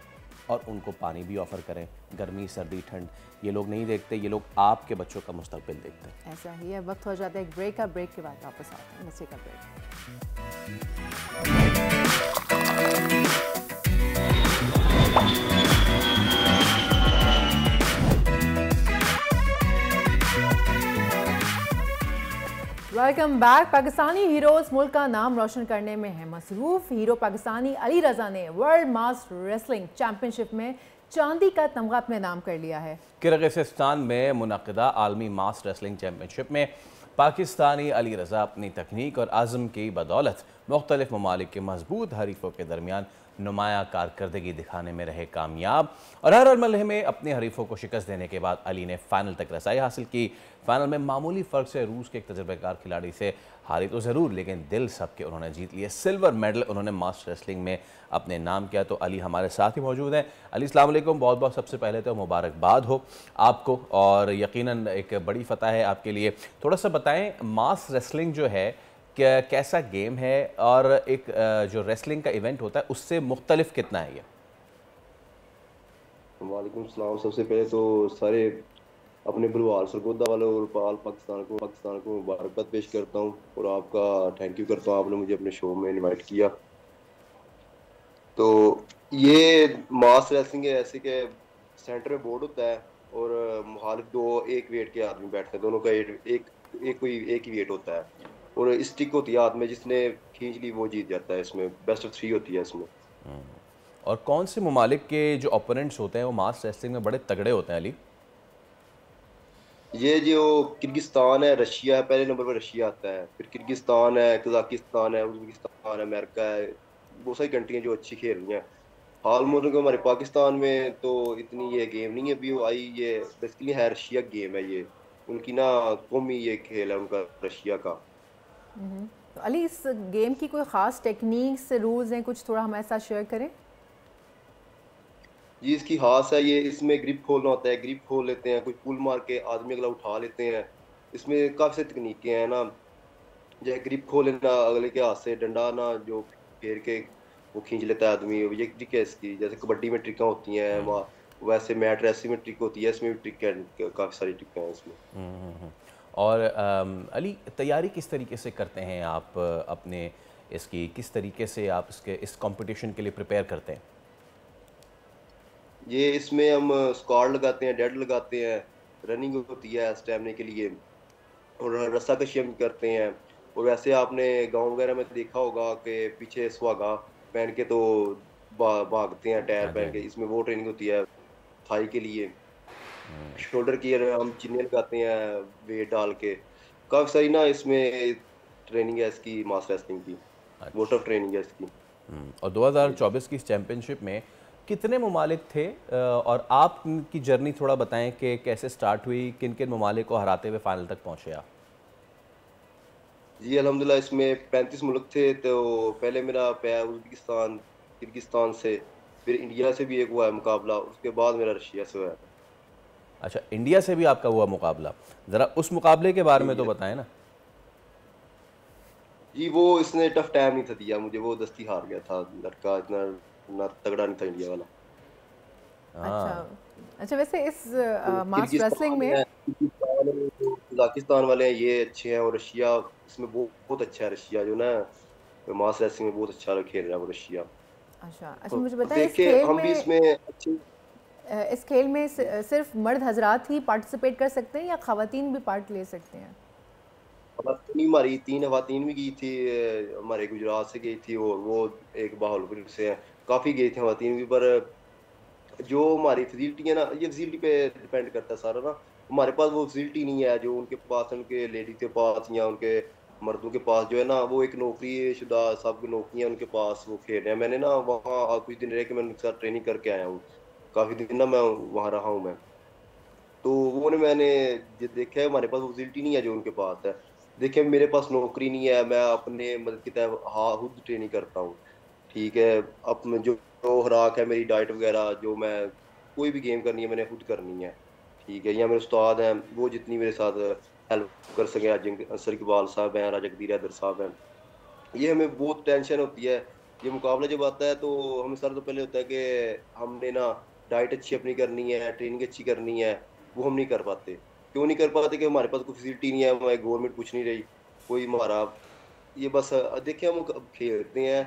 और उनको पानी भी ऑफ़र करें। गर्मी सर्दी ठंड ये लोग नहीं देखते, ये लोग आपके बच्चों का मुस्तकबिल देखते हैं। ऐसा ही है। वक्त हो जाता है एक ब्रेक का, ब्रेक के बाद वापस आते हैं। बच्चे का break. Welcome back. Pakistani heroes मुल्क का नाम रोशन करने में है मसरूफ। हीरो पाकिस्तानी अली रज़ा ने वर्ल्ड मास रेसलिंग चैंपियनशिप में चांदी का तमगा अपने नाम कर लिया है। किर्गिस्तान में मुनक़िदा आलमी मास रेसलिंग चैंपियनशिप में पाकिस्तानी अली रज़ा अपनी तकनीक और आज़म की बदौलत मुख्तलिफ ममालिक के मजबूत हरीफों के दरमियान नुमाया कारकर्दगी दिखाने में रहे कामयाब और हर मरहले में अपने हरीफों को शिकस्त देने के बाद अली ने फाइनल तक रसाई हासिल की। फाइनल में मामूली फ़र्क से रूस के एक तजुर्बेकार खिलाड़ी से हारी तो ज़रूर, लेकिन दिल सबके उन्होंने जीत लिए। सिल्वर मेडल उन्होंने मास रेसलिंग में अपने नाम किया। तो अली हमारे साथ ही मौजूद हैं। अली अस्सलाम वालेकुम, बहुत बहुत सबसे पहले तो मुबारकबाद हो आपको और यकीनन एक बड़ी फ़तह है आपके लिए। थोड़ा सा बताएं मास रेसलिंग जो है क्या कैसा गेम है और एक जो रेसलिंग का इवेंट होता है उससे मुख्तलिफ कितना है ये? वालेकुम सलाम। सबसे पहले तो सारे अपने भलवाल सरगोदा वालों और पाकिस्तान को मुबारकबाद पेश करता हूँ और आपका थैंक यू करता हूँ, आपने मुझे अपने शो में इनवाइट किया। तो ये मास रेसलिंग है ऐसे के सेंटर में बोर्ड होता है और मुखालिफ दो एक वेट के आदमी बैठते हैं, दोनों का एक ही वेट होता है और स्टिक होती है हाथ में, जिसने खींच ली वो जीत जाता है। इसमें बेस्ट ऑफ 3 होती है इसमें। और कौन से ममालिक के जो ओपोनेंट्स होते हैं वो मास रेसलिंग में बड़े तगड़े होते हैं अली? ये जो किर्गिस्तान है, रशिया है, पहले नंबर पर रशिया आता है, फिर किर्गिस्तान है, कजाकिस्तान है, उज्बेकिस्तान है, अमेरिका है, बहुत सारी कंट्री हैं जो अच्छी खेल रही हैं। हाल में हमारे पाकिस्तान में तो इतनी ये गेम नहीं है अभी आई, ये बेसिकली है रशिया गेम है, ये उनकी ना कौमी ये खेल है उनका रशिया का। तो अली इस गेम की कोई ख़ास टेक्निक्स रूल्स हैं, कुछ थोड़ा हमारे साथ शेयर करें? जी इसकी खास है ये, इसमें ग्रिप खोलना होता है, ग्रिप खोल लेते हैं, कुछ पुल मार के आदमी अगला उठा लेते हैं। इसमें काफ़ी सारी तकनीकें हैं ना, जैसे ग्रिप खोल लेना अगले के हाथ से, डंडा ना जो फेर के वो खींच लेता है आदमी, ये ट्रिक है इसकी। जैसे कबड्डी में ट्रिक होती हैं, वैसे मैट रेसलिंग में ट्रिक होती है, इसमें भी ट्रिक है, काफ़ी सारी ट्रिक हैं इसमें। और अली तैयारी किस तरीके से करते हैं आप अपने इसकी, किस तरीके से आप इस कंपटीशन के लिए प्रिपेयर करते हैं? ये इसमें हम स्क्वाड लगाते हैं, डेड लगाते हैं, रनिंग होती है स्टैमिना के लिए और रस्सा कशी हम करते हैं। और वैसे आपने गांव वगैरह में देखा होगा कि पीछे सुहागा पहन के तो भागते हैं टायर पहन के, इसमें वो ट्रेनिंग होती है थाई के लिए। शोल्डर की हम चिन्हे लगाते हैं वेट डाल के, काफ़ी सारी ना इसमें ट्रेनिंग है इसकी मास रेसलिंग की, वो टफ ट्रेनिंग है इसकी। और 2024 की चैम्पियनशिप में कितने ममालिक थे और आपकी जर्नी थोड़ा बताएं कि कैसे स्टार्ट हुई, किन किन ममालिक को हराते हुए फाइनल तक पहुंचे आप? जी अल्हम्दुलिल्लाह इसमें 35 मुल्क थे। तो पहले मेरा पैर उज्बेकिस्तान किर्गिस्तान से, फिर इंडिया से भी एक हुआ है मुकाबला, उसके बाद मेरा रशिया से हुआ है। अच्छा, इंडिया से भी आपका हुआ मुकाबला, ज़रा उस मुकाबले के बारे में तो बताएं ना। जी वो इसने टफ टाइम नहीं था दिया मुझे, वो दस्ती हार गया था लड़का, इतना तगड़ा नहीं था इंडिया वाला। अच्छा वैसे इस मास रेसलिंग में कजाकिस्तान वाले हैं ये अच्छे हैं, और रशिया इसमें बहुत अच्छा है, रशिया जो ना मास रेसलिंग में बहुत अच्छा खेल रहा है वो रशिया। अच्छा मुझे बताइए इस खेल में सिर्फ मर्द हजरात ही पार्टिसिपेट कर सकते हैं या खवातीन भी पार्ट ले सकते हैं? हमारी 3 खवातीन भी गई थी, हमारे गुजरात से गई थी और वो एक बहावलपुर से है, काफ़ी गई थी खवातीन भी। पर जो हमारी फैसिलिटी है ना, ये फैसिलिटी पे डिपेंड करता है सारा ना, हमारे पास वो फैसिलिटी नहीं है जो उनके पास, उनके लेडी के पास या उनके मर्दों के पास जो है ना, वो एक नौकरी शुदा सब नौकरियाँ उनके पास वो खेल रहे हैं। मैंने ना वहाँ कुछ दिन रह के मैं उनके साथ ट्रेनिंग करके आया हूँ, काफ़ी दिन ना मैं वहाँ रहा हूँ मैं, तो वो ने मैंने देखा है हमारे पास वो फैसिलिटी नहीं है जो उनके पास है। देखिए मेरे पास नौकरी नहीं है, मैं अपने मदद की तरह खुद ट्रेनिंग करता हूँ, ठीक है। अब जो खुराक है मेरी डाइट वगैरह, जो मैं कोई भी गेम करनी है मैंने खुद करनी है, ठीक है। या मेरे उस्ताद हैं वो जितनी मेरे साथ हेल्प कर सके, अंसर इकबाल साहब हैं, राजा कदीर हैदर साहब हैं। ये हमें बहुत टेंशन होती है, ये मुकाबला जब आता है तो हमें सर तो पहले होता है कि हमने ना डाइट अच्छी अपनी करनी है, ट्रेनिंग अच्छी करनी है, वो हम नहीं कर पाते। क्यों नहीं कर पाते? कि हमारे पास कोई फैसिलिटी नहीं है, हमारी गवर्नमेंट कुछ नहीं रही, कोई हमारा ये बस देखिए हम खेलते हैं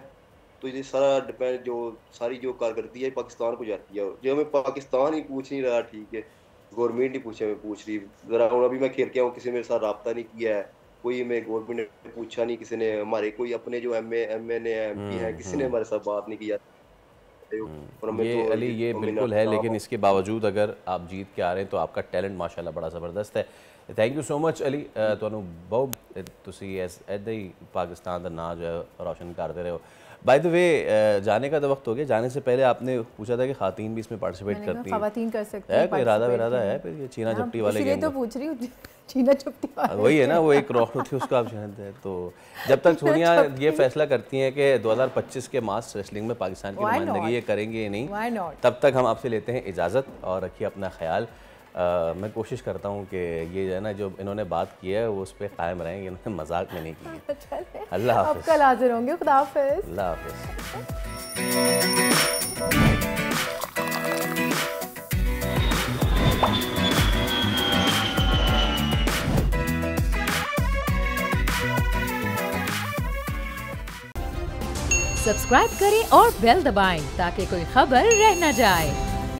तो ये सारा डिपेंड, जो सारी जो कारकर्दगी है पाकिस्तान को जाती है, जो हमें पाकिस्तान ही पूछ नहीं रहा, ठीक है, गवर्नमेंट ही पूछे हमें पूछ रही। ज़रा अभी मैं खेल के आऊँ, किसी मेरे साथ रब्ता नहीं किया है, कोई हमें गवर्नमेंट ने पूछा नहीं, किसी ने हमारे कोई अपने जो MN है MP है, किसी ने हमारे साथ बात नहीं किया। ये अली ये बिल्कुल है, लेकिन इसके बावजूद अगर आप जीत के आ रहे हैं तो आपका टैलेंट माशाल्लाह बड़ा ज़बरदस्त है। Thank you so much Ali, ਤੁਹਾਨੂੰ ਬਹੁਤ ਤੁਸੀਂ ऐदा ही पाकिस्तान का नाम जो है रोशन करते रहे हो। बाय द वे जाने का तो वक्त हो गया, जाने से पहले आपने पूछा था कि खातन भी इसमें पार्टिसिपेट करती हैं, खातन कर सकती हैं, कोई इरादा है? फिर ये छीना झपटी वाले गेम तो पूछ रही हूँ, छीना झपटी वही है ना, वो एक रॉक होती है उसको आप जानते हैं। तो जब तक सोनिया ये फैसला करती हैं कि 2025 के मास रेसलिंग में पाकिस्तान की नुमाइंदगी ये करेंगे या नहीं, तब तक हम आपसे लेते हैं इजाज़त और रखिए अपना ख्याल। मैं कोशिश करता हूँ कि ये जो है ना, जो इन्होंने बात की है वो उस पर कायम रहेंगे, इन्होंने मजाक में नहीं की। अल्लाह हाफ़िज़। कल हाजिर होंगे, खुदा हाफ़िज़। अल्लाह हाफ़िज़। सब्सक्राइब करें और बेल दबाएं ताकि कोई खबर रह न जाए।